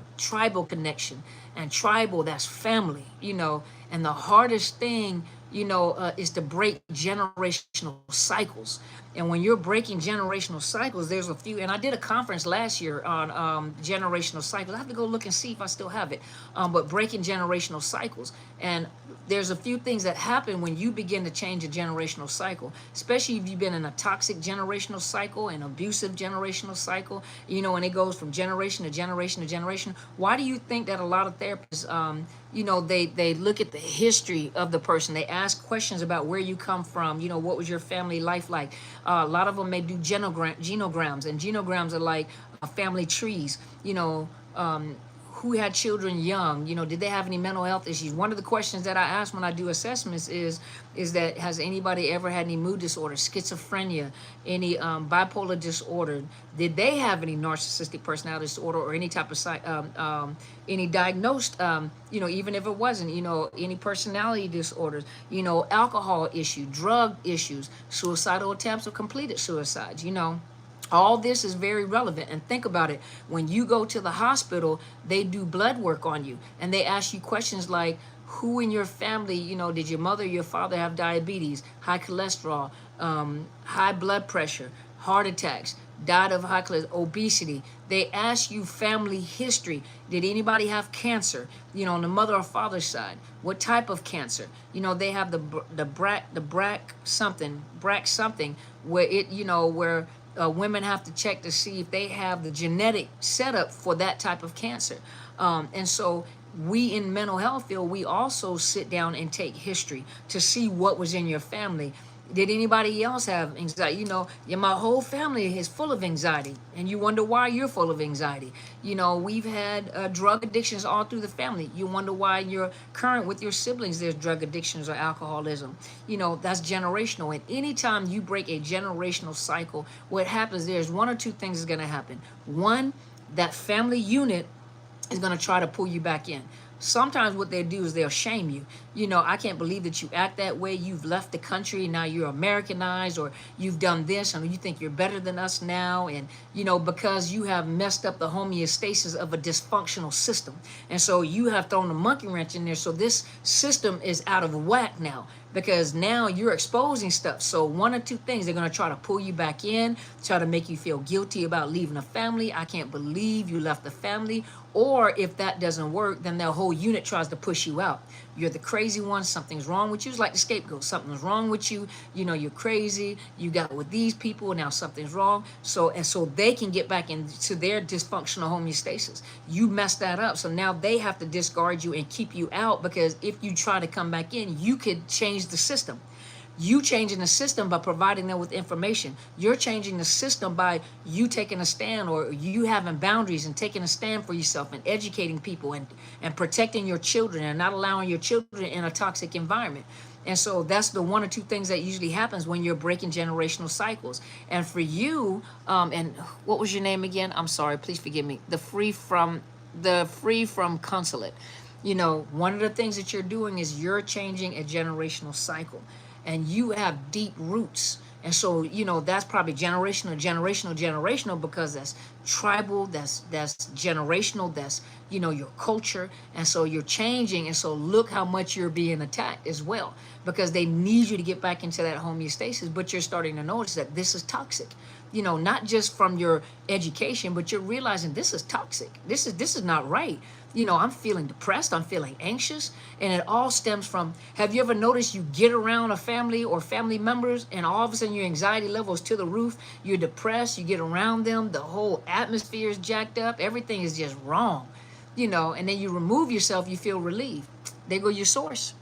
connection. And tribal, that's family, you know. And the hardest thing, is to break generational cycles. And when you're breaking generational cycles, there's a few, and I did a conference last year on generational cycles. I have to go look and see if I still have it. But breaking generational cycles. And there's a few things that happen when you begin to change a generational cycle, especially if you've been in a toxic generational cycle, an abusive generational cycle, and it goes from generation to generation to generation. Why do you think that a lot of therapists, they look at the history of the person? They ask questions about where you come from. What was your family life like? A lot of them may do genograms, and genograms are like family trees. Who had children young? Did they have any mental health issues? One of the questions that I ask when I do assessments is that, has anybody ever had any mood disorder, schizophrenia, any bipolar disorder? Did they have any narcissistic personality disorder or any type of any diagnosed, even if it wasn't, any personality disorders, alcohol issue, drug issues, suicidal attempts or completed suicides, All this is very relevant. And think about it. When you go to the hospital, they do blood work on you. And they ask you questions like, who in your family, did your mother or your father have diabetes, high cholesterol, high blood pressure, heart attacks, died of high cholesterol, obesity? They ask you family history. Did anybody have cancer, on the mother or father's side? What type of cancer? They have the BRAC something, where where women have to check to see if they have the genetic setup for that type of cancer. And so we in mental health field, we also sit down and take history to see what was in your family. Did anybody else have anxiety? My whole family is full of anxiety, and you wonder why you're full of anxiety. We've had drug addictions all through the family. You wonder why you're current with your siblings. There's drug addictions or alcoholism. That's generational. And anytime you break a generational cycle, what happens, there's one or two things is going to happen. One, that family unit is going to try to pull you back in. Sometimes what they do is they'll shame you. I can't believe that you act that way. You've left the country, now you're Americanized, or you've done this, and you think you're better than us now. And, because you have messed up the homeostasis of a dysfunctional system. And so you have thrown a monkey wrench in there. So this system is out of whack now, because now you're exposing stuff. So one or two things, they're going to try to pull you back in, try to make you feel guilty about leaving a family. I can't believe you left the family. Or if that doesn't work, then their whole unit tries to push you out. You're the crazy one. Something's wrong with you. It's like the scapegoat. Something's wrong with you. You're crazy. You got with these people. Now something's wrong. So they can get back into their dysfunctional homeostasis. You messed that up. So now they have to discard you and keep you out, because if you try to come back in, you could change the system. You changing the system by providing them with information. You're changing the system by you taking a stand, or you having boundaries and taking a stand for yourself and educating people and protecting your children and not allowing your children in a toxic environment. And so that's the one or two things that usually happens when you're breaking generational cycles. And for you, and what was your name again? I'm sorry, please forgive me. The free from consulate. One of the things that you're doing is you're changing a generational cycle. And you have deep roots. And so, that's probably generational, because that's tribal, that's generational, that's, your culture. And so you're changing. And so look how much you're being attacked as well, because they need you to get back into that homeostasis. But you're starting to notice that this is toxic, not just from your education, but you're realizing this is toxic. This is not right. I'm feeling depressed, I'm feeling anxious, and it all stems from, have you ever noticed you get around a family or family members and all of a sudden your anxiety level is to the roof, you're depressed, you get around them, the whole atmosphere is jacked up, everything is just wrong, and then you remove yourself, you feel relieved. There go your source.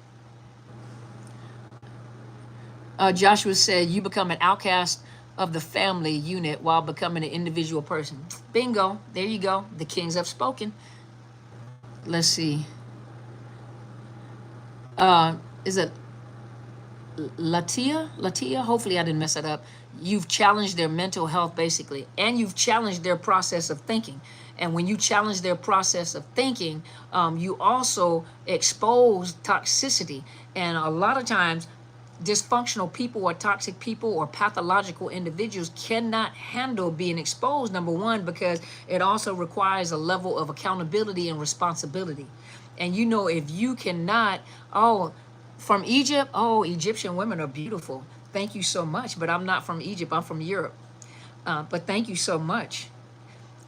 Joshua said, you become an outcast of the family unit while becoming an individual person. Bingo, there you go, the kings have spoken. Let's see. Is it Latia? Hopefully I didn't mess it up. You've challenged their mental health, basically, and you've challenged their process of thinking. And when you challenge their process of thinking, you also expose toxicity. And a lot of times, dysfunctional people or toxic people or pathological individuals cannot handle being exposed, number one, because it also requires a level of accountability and responsibility. And if you cannot, From Egypt? Oh, Egyptian women are beautiful. Thank you so much. But I'm not from Egypt. I'm from Europe. But thank you so much.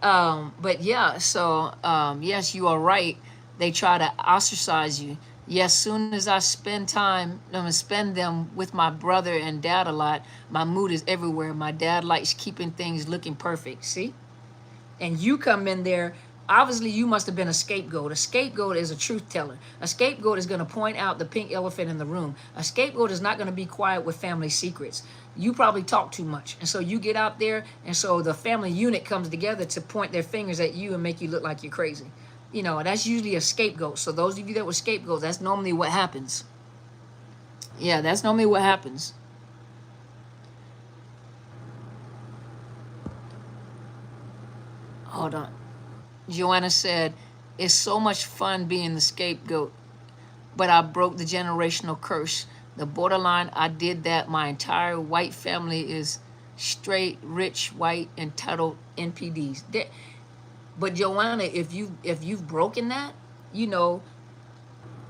But yeah, so yes, you are right. They try to ostracize you. Yes, soon as I spend time, I'm gonna spend them with my brother and dad a lot. My mood is everywhere. My dad likes keeping things looking perfect. See? And you come in there, obviously you must have been a scapegoat. A scapegoat is a truth teller. A scapegoat is going to point out the pink elephant in the room. A scapegoat is not going to be quiet with family secrets. You probably talk too much, and so you get out there, and so the family unit comes together to point their fingers at you and make you look like you're crazy. You know, that's usually a scapegoat. So those of you that were scapegoats, that's normally what happens. Yeah, that's normally what happens. Hold on. Joanna said, it's so much fun being the scapegoat, but I broke the generational curse. The borderline, I did that. My entire white family is straight, rich, white, entitled NPDs. But Joanna, if you've broken that, you know,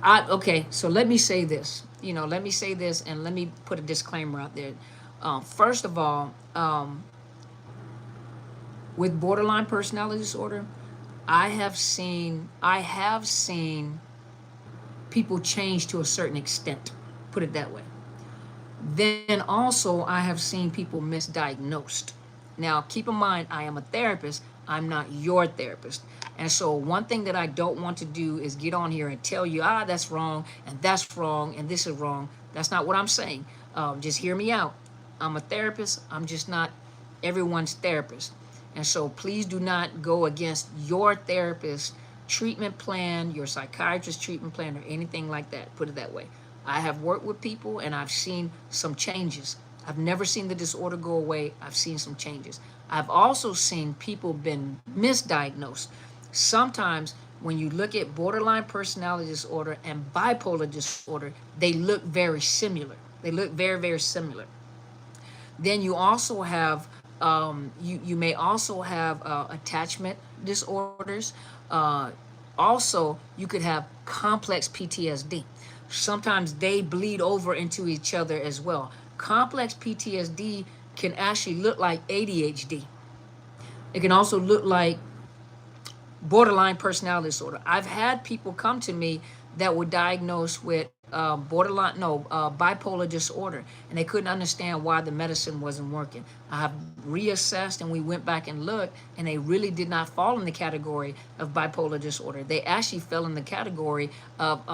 okay, so let me say this. Let me say this, and let me put a disclaimer out there. First of all, with borderline personality disorder, I have seen people change to a certain extent, put it that way. Then also I have seen people misdiagnosed. Now keep in mind, I am a therapist, I'm not your therapist. And so one thing that I don't want to do is get on here and tell you, that's wrong, and that's wrong, and this is wrong. That's not what I'm saying. Just hear me out. I'm a therapist, I'm just not everyone's therapist. And so please do not go against your therapist's treatment plan, your psychiatrist's treatment plan, or anything like that. Put it that way. I have worked with people and I've seen some changes. I've never seen the disorder go away. I've seen some changes. I've also seen people been misdiagnosed. Sometimes when you look at borderline personality disorder and bipolar disorder, they look very similar. They look very, very similar. Then you also have you may also have attachment disorders. Also, you could have complex PTSD. Sometimes they bleed over into each other as well. Complex PTSD can actually look like ADHD. It can also look like borderline personality disorder. I've had people come to me that were diagnosed with bipolar disorder, and they couldn't understand why the medicine wasn't working. I have reassessed, and we went back and looked, and they really did not fall in the category of bipolar disorder. They actually fell in the category of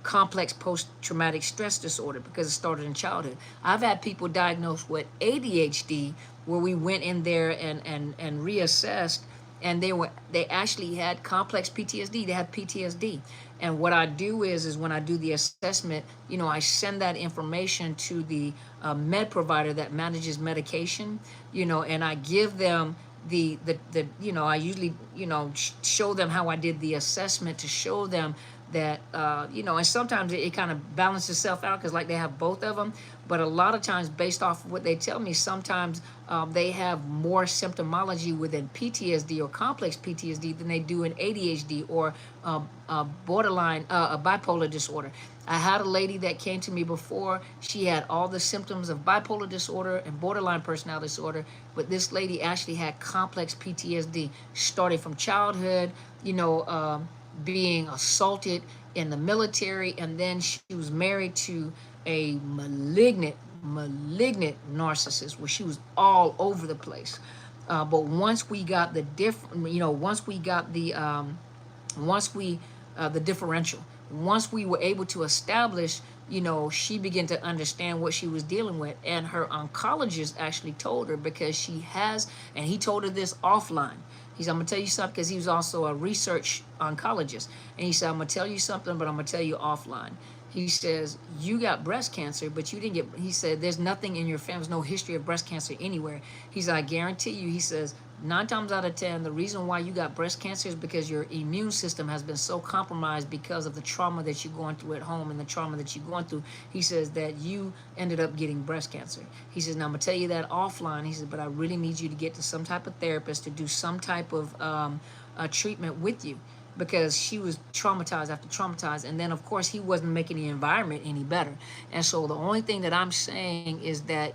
complex post-traumatic stress disorder because it started in childhood. I've had people diagnosed with ADHD where we went in there and reassessed, and they actually had complex PTSD. They had PTSD. And what I do is when I do the assessment, I send that information to the med provider that manages medication, and I give them the I usually, show them how I did the assessment to show them that, and sometimes it kind of balances itself out because like they have both of them. But a lot of times based off of what they tell me, sometimes they have more symptomology within PTSD or complex PTSD than they do in ADHD or borderline bipolar disorder. I had a lady that came to me before. She had all the symptoms of bipolar disorder and borderline personality disorder, but this lady actually had complex PTSD starting from childhood, being assaulted in the military, and then she was married to a malignant narcissist where she was all over the place. But once we got the the differential, once we were able to establish, she began to understand what she was dealing with, and her oncologist actually told her, because she has, and he told her this offline. He said, I'm going to tell you something, because he was also a research oncologist. And he said, I'm going to tell you something, but I'm going to tell you offline. He says, you got breast cancer, but you didn't get, he said, there's nothing in your family, there's no history of breast cancer anywhere. He said, I guarantee you, he says, 9 times out of 10, the reason why you got breast cancer is because your immune system has been so compromised because of the trauma that you're going through at home and the trauma that you're going through. He says that you ended up getting breast cancer. He says, now I'm going to tell you that offline. He says, but I really need you to get to some type of therapist to do some type of treatment with you. because she was traumatized after traumatized, and then of course he wasn't making the environment any better. And so the only thing that I'm saying is that,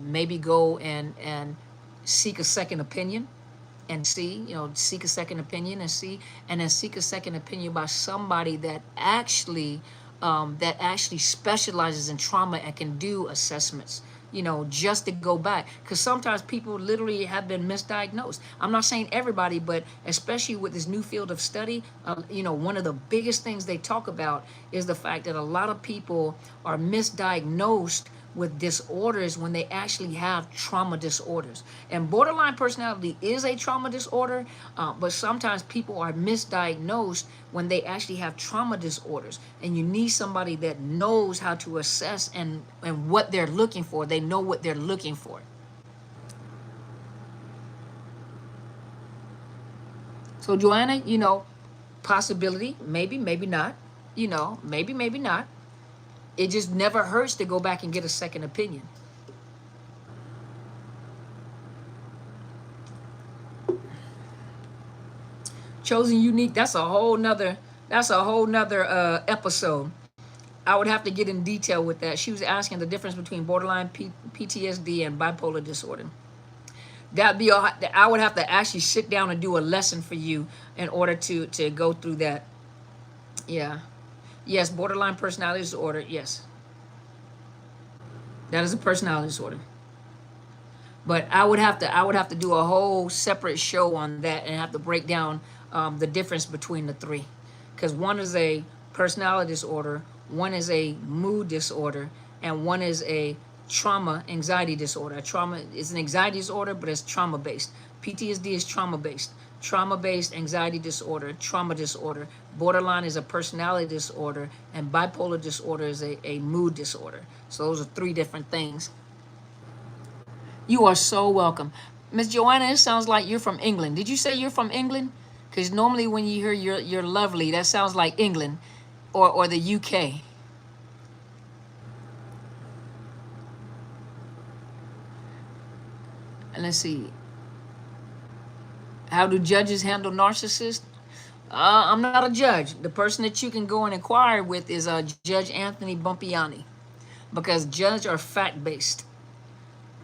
maybe go and seek a second opinion and see, seek a second opinion and see, and then seek a second opinion by somebody that actually specializes in trauma and can do assessments, just to go back. Because sometimes people literally have been misdiagnosed. I'm not saying everybody, but especially with this new field of study, one of the biggest things they talk about is the fact that a lot of people are misdiagnosed with disorders when they actually have trauma disorders. And borderline personality is a trauma disorder, but sometimes people are misdiagnosed when they actually have trauma disorders. And you need somebody that knows how to assess and what they're looking for. They know what they're looking for. So Joanna, possibility, maybe, maybe not, maybe, maybe not. It just never hurts to go back and get a second opinion. Chosen unique, that's a whole nother episode. I would have to get in detail with that. She was asking the difference between borderline PTSD and bipolar disorder. I would have to actually sit down and do a lesson for you in order to go through that. Yeah. Yes, borderline personality disorder. Yes, that is a personality disorder. But I would have to do a whole separate show on that and have to break down the difference between the three, because one is a personality disorder, one is a mood disorder, and one is a trauma anxiety disorder. Trauma is an anxiety disorder, but it's trauma based. PTSD is trauma based. Trauma-based anxiety disorder, trauma disorder. Borderline is a personality disorder, and bipolar disorder is a mood disorder. So those are three different things. You are so welcome. Miss Joanna, it sounds like you're from England. Did you say you're from England? Because normally when you hear you're lovely, that sounds like England or the UK. And let's see. How do judges handle narcissists? I'm not a judge. The person that you can go and inquire with is Judge Anthony Bumpiani, because judges are fact-based.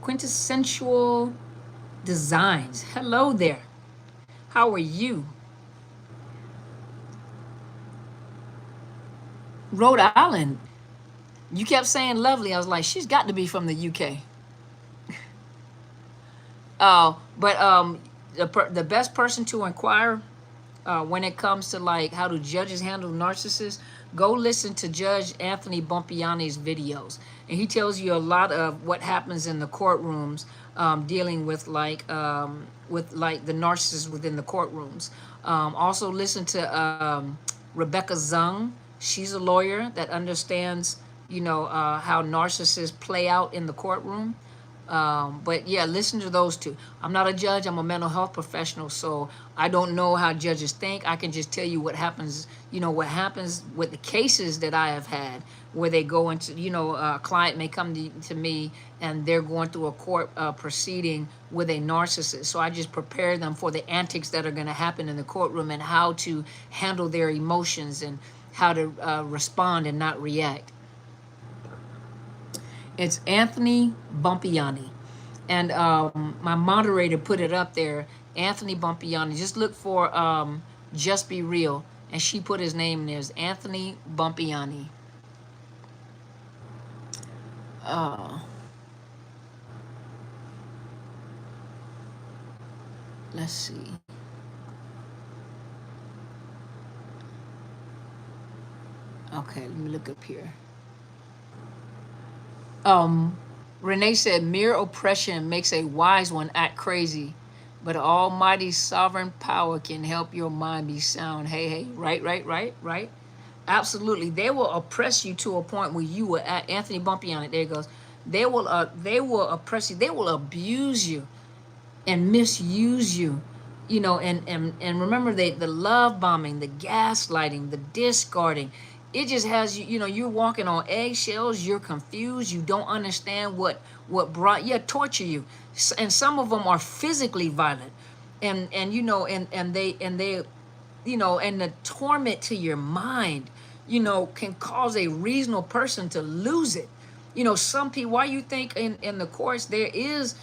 Quintessential Designs. Hello there. How are you? Rhode Island. You kept saying lovely. I was like, she's got to be from the UK. But the best person to inquire when it comes to like how do judges handle narcissists, go listen to Judge Anthony Bumpiani's videos, and he tells you a lot of what happens in the courtrooms, dealing with like the narcissists within the courtrooms. Also listen to Rebecca Zung. She's a lawyer that understands, how narcissists play out in the courtroom. But yeah, listen to those two. I'm not a judge. I'm a mental health professional, so I don't know how judges think. I can just tell you what happens, what happens with the cases that I have had, where they go into, a client may come to me and they're going through a court proceeding with a narcissist. So I just prepare them for the antics that are going to happen in the courtroom and how to handle their emotions and how to respond and not react. It's Anthony Bumpiani. And my moderator put it up there, Anthony Bumpiani. Just look for Just Be Real. And she put his name in there. It's Anthony Bumpiani. Let's see. Okay, let me look up here. Renee said, mere oppression makes a wise one act crazy, but almighty sovereign power can help your mind be sound. Hey, right. Absolutely. They will oppress you to a point where you will, Anthony Bumpy on it, there it goes. They will oppress you. They will abuse you and misuse you, and remember the love bombing, the gaslighting, the discarding. It just has you, you're walking on eggshells, you're confused, you don't understand what brought torture you. And some of them are physically violent. And they and the torment to your mind, can cause a reasonable person to lose it. Some people, why you think in the courts there is,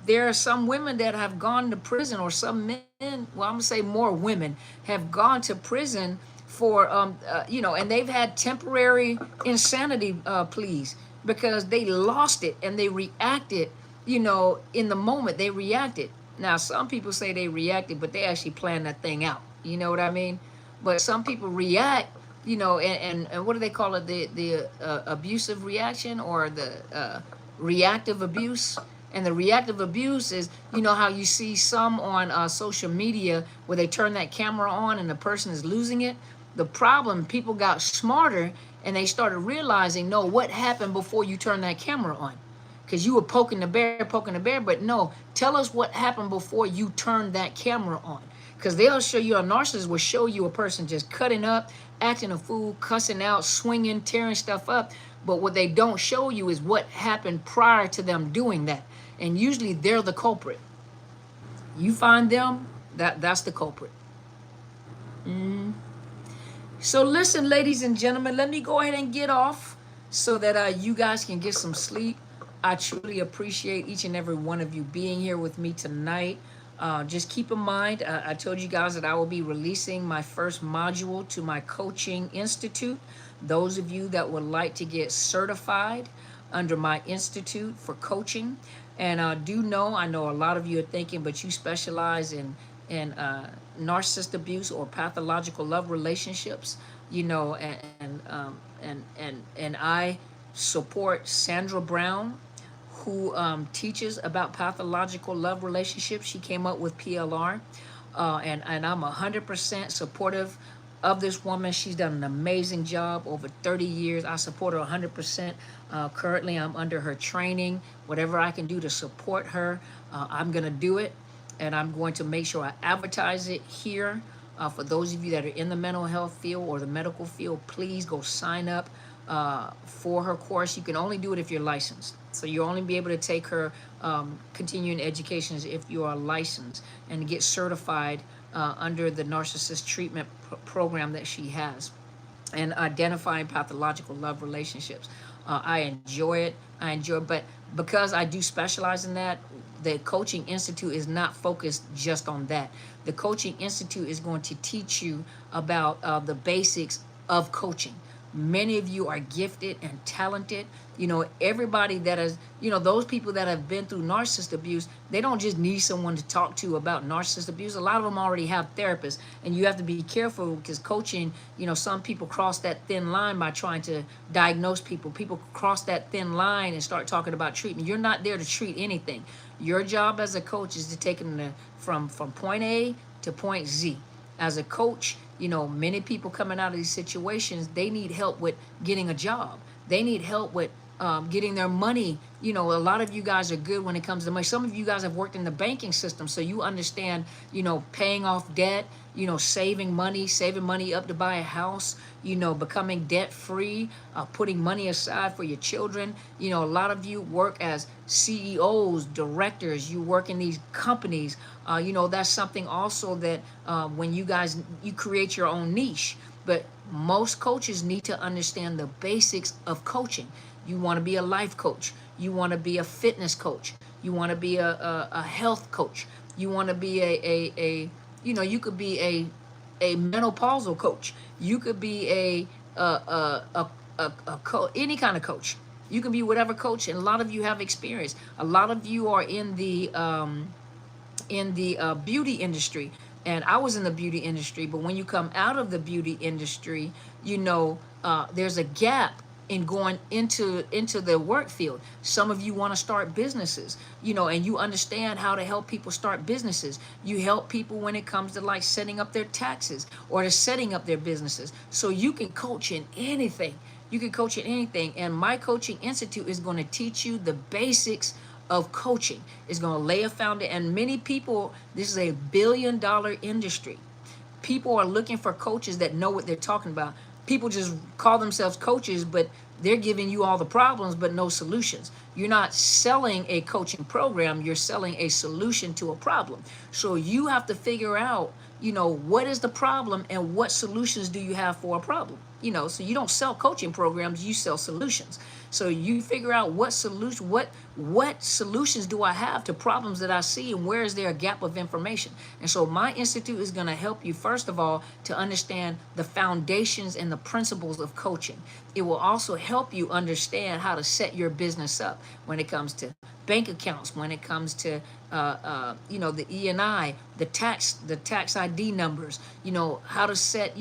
there are some women that have gone to prison, or some men, well, I'm gonna say more women, have gone to prison for, and they've had temporary insanity pleas because they lost it and they reacted, in the moment they reacted. Now, some people say they reacted, but they actually planned that thing out. You know what I mean? But some people react, and what do they call it? The abusive reaction, or the reactive abuse. And the reactive abuse is, how you see some on social media where they turn that camera on and the person is losing it. The problem, people got smarter and they started realizing, no, what happened before you turned that camera on? Because you were poking the bear, but no, tell us what happened before you turned that camera on. Because they'll show you, a narcissist will show you a person just cutting up, acting a fool, cussing out, swinging, tearing stuff up. But what they don't show you is what happened prior to them doing that. And usually they're the culprit. You find them, that's the culprit. So listen, ladies and gentlemen, let me go ahead and get off so that you guys can get some sleep. I truly appreciate each and every one of you being here with me tonight. Just keep in mind, I told you guys that I will be releasing my first module to my coaching institute. Those of you that would like to get certified under my institute for coaching. And I know a lot of you are thinking, but you specialize in narcissist abuse or pathological love relationships, and I support Sandra Brown, who teaches about pathological love relationships. She came up with PLR, and I'm 100% supportive of this woman. She's done an amazing job over 30 years. I support her 100%. Currently, I'm under her training. Whatever I can do to support her, I'm going to do it. And I'm going to make sure I advertise it here. For those of you that are in the mental health field or the medical field, please go sign up for her course. You can only do it if you're licensed. So you'll only be able to take her continuing education if you are licensed and get certified under the narcissist treatment program that she has, and identifying pathological love relationships. I enjoy it. But because I do specialize in that, the Coaching Institute is not focused just on that. The Coaching Institute is going to teach you about the basics of coaching. Many of you are gifted and talented. Everybody that is, those people that have been through narcissist abuse, they don't just need someone to talk to about narcissist abuse. A lot of them already have therapists, and you have to be careful because coaching, some people cross that thin line by trying to diagnose people. People cross that thin line and start talking about treatment. You're not there to treat anything. Your job as a coach is to take them from point A to point Z. As a coach, many people coming out of these situations, they need help with getting a job. They need help with getting their money. A lot of you guys are good when it comes to money. Some of you guys have worked in the banking system, so you understand, paying off debt, saving money up to buy a house, becoming debt free, putting money aside for your children. A lot of you work as CEOs, directors, you work in these companies. That's something also that when you create your own niche. But most coaches need to understand the basics of coaching. You want to be a life coach. You want to be a fitness coach. You want to be a health coach. You want to be you could be a menopausal coach. You could be any kind of coach. You can be whatever coach, and a lot of you have experience. A lot of you are in the beauty industry. And I was in the beauty industry, but when you come out of the beauty industry, there's a gap in going into the work field. Some of you want to start businesses, and you understand how to help people start businesses. You help people when it comes to like setting up their taxes or to setting up their businesses. So you can coach in anything. And my coaching institute is going to teach you the basics of coaching. Is going to lay a foundation. And many people, this is a $1 billion industry. People are looking for coaches that know what they're talking about. People just call themselves coaches, but they're giving you all the problems, but no solutions. You're not selling a coaching program. You're selling a solution to a problem. So you have to figure out, you know, what is the problem and what solutions do you have for a problem? You know, so you don't sell coaching programs, you sell solutions. So you figure out what solutions do I have to problems that I see, and where is there a gap of information. And so my institute is going to help you, first of all, to understand the foundations and the principles of coaching. It will also help you understand how to set your business up when it comes to bank accounts, when it comes to you know, the E&I, the tax ID numbers, you know, how to set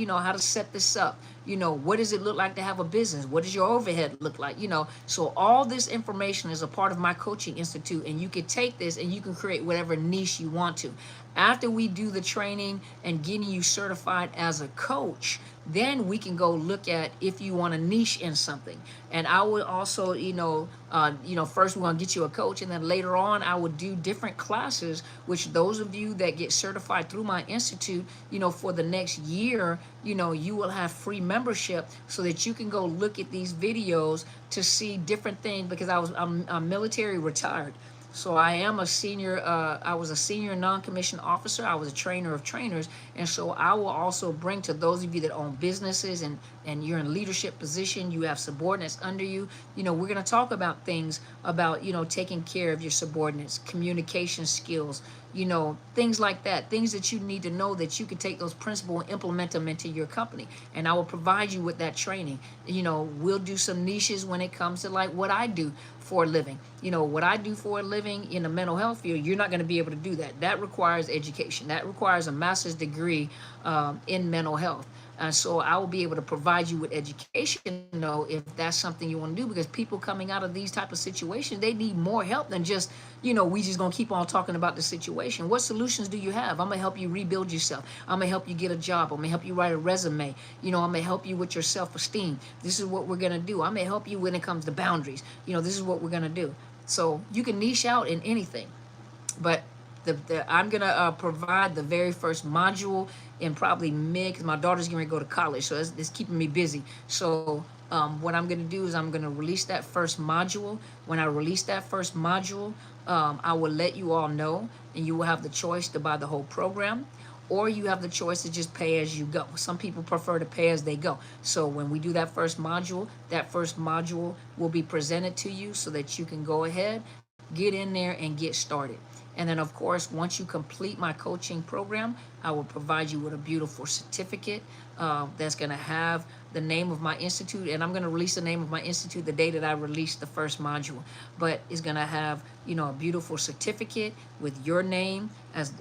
this up. You know, what does it look like to have a business? What does your overhead look like? You know, so all this information is a part of my coaching institute, and you can take this and you can create whatever niche you want to. After we do the training and getting you certified as a coach, then we can go look at if you want to niche in something. And I would also, first we're gonna get you a coach, and then later on I would do different classes, which those of you that get certified through my institute, you know, for the next year, you know, you will have free membership so that you can go look at these videos to see different things, because I'm military retired. So I am a senior, I was a senior non-commissioned officer. I was a trainer of trainers. And so I will also bring to those of you that own businesses and you're in leadership position, you have subordinates under you, you know, we're going to talk about things about, you know, taking care of your subordinates, communication skills, you know, things like that, things that you need to know that you can take those principles and implement them into your company. And I will provide you with that training. You know, we'll do some niches when it comes to like what I do for a living. You know, what I do for a living in the mental health field, you're not going to be able to do that. That requires education. That requires a master's degree in mental health. And so I will be able to provide you with education, though, if that's something you want to do, because people coming out of these type of situations, they need more help than just, you know, we just going to keep on talking about the situation. What solutions do you have? I'm going to help you rebuild yourself. I'm going to help you get a job. I'm going to help you write a resume. You know, I'm going to help you with your self-esteem. This is what we're going to do. I'm going to help you when it comes to boundaries. You know, this is what we're going to do. So you can niche out in anything. But I'm going to provide the very first module in probably mid, because my daughter's getting ready to go to college, so it's keeping me busy. So what I'm going to do is I'm going to release that first module. When I release that first module, I will let you all know, and you will have the choice to buy the whole program, or you have the choice to just pay as you go. Some people prefer to pay as they go. So when we do that first module will be presented to you so that you can go ahead, get in there and get started. And then, of course, once you complete my coaching program, I will provide you with a beautiful certificate that's going to have the name of my institute. And I'm going to release the name of my institute the day that I release the first module. But it's going to have, you know, a beautiful certificate with your name as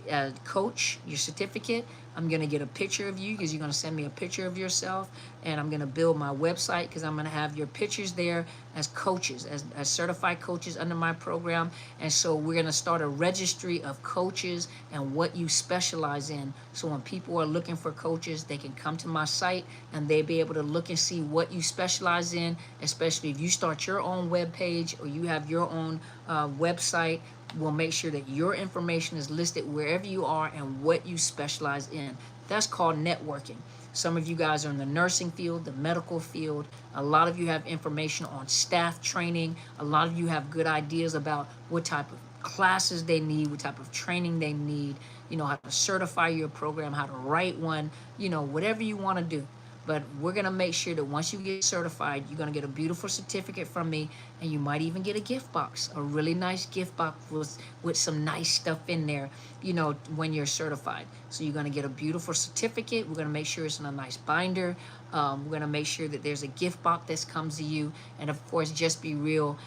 coach, your certificate. I'm going to get a picture of you, because you're going to send me a picture of yourself. And I'm going to build my website, because I'm going to have your pictures there as coaches, as certified coaches under my program. And so we're going to start a registry of coaches and what you specialize in. So when people are looking for coaches, they can come to my site and they'll be able to look and see what you specialize in, especially if you start your own web page or you have your own website. We'll make sure that your information is listed wherever you are and what you specialize in. That's called networking. Some of you guys are in the nursing field, the medical field. A lot of you have information on staff training. A lot of you have good ideas about what type of classes they need, what type of training they need, you know, how to certify your program, how to write one, you know, whatever you want to do. But we're going to make sure that once you get certified, you're going to get a beautiful certificate from me, and you might even get a gift box, a really nice gift box with some nice stuff in there, you know, when you're certified. So you're going to get a beautiful certificate. We're going to make sure it's in a nice binder. We're going to make sure that there's a gift box that comes to you. And of course, Just Be Real,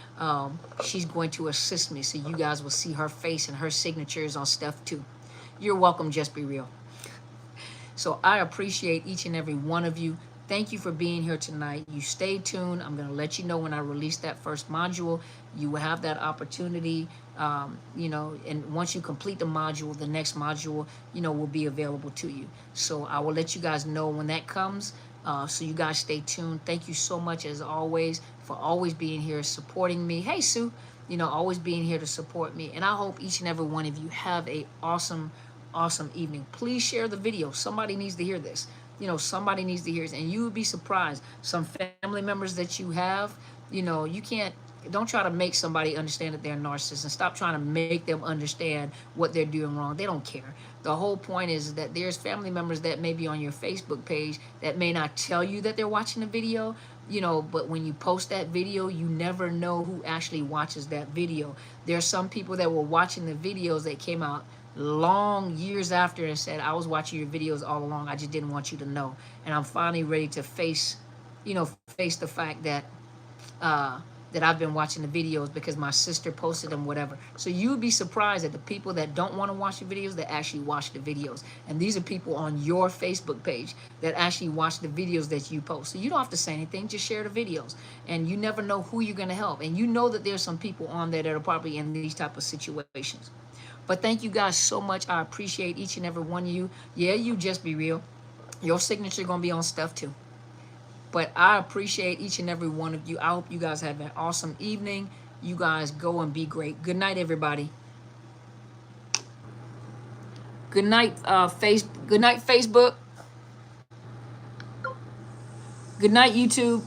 she's going to assist me, so you guys will see her face and her signatures on stuff too. You're welcome, Just Be Real. So I appreciate each and every one of you. Thank you for being here tonight. You stay tuned. I'm going to let you know when I release that first module. You will have that opportunity, you know, and once you complete the module, the next module, you know, will be available to you. So I will let you guys know when that comes. So you guys stay tuned. Thank you so much, as always, for always being here, supporting me. Hey, Sue, you know, always being here to support me. And I hope each and every one of you have a awesome evening. Please share the video. Somebody needs to hear this. You know, somebody needs to hear this. And you would be surprised. Some family members that you have, you know, you can't Don't try to make somebody understand that they're a narcissist, and stop trying to make them understand what they're doing wrong. They don't care. The whole point is that there's family members that may be on your Facebook page that may not tell you that they're watching the video, you know, but when you post that video, you never know who actually watches that video. There's some people that were watching the videos that came out long years after and said, I was watching your videos all along, I just didn't want you to know. And I'm finally ready to face the fact that that I've been watching the videos because my sister posted them, whatever. So you'd be surprised at the people that don't want to watch the videos that actually watch the videos. And these are people on your Facebook page that actually watch the videos that you post. So you don't have to say anything, just share the videos. And you never know who you're going to help. And you know that there's some people on there that are probably in these type of situations. But thank you guys so much. I appreciate each and every one of you. Yeah, you just be real. Your signature going to be on stuff too. But I appreciate each and every one of you. I hope you guys have an awesome evening. You guys go and be great. Good night, everybody. Good night, Good night, Facebook. Good night, YouTube.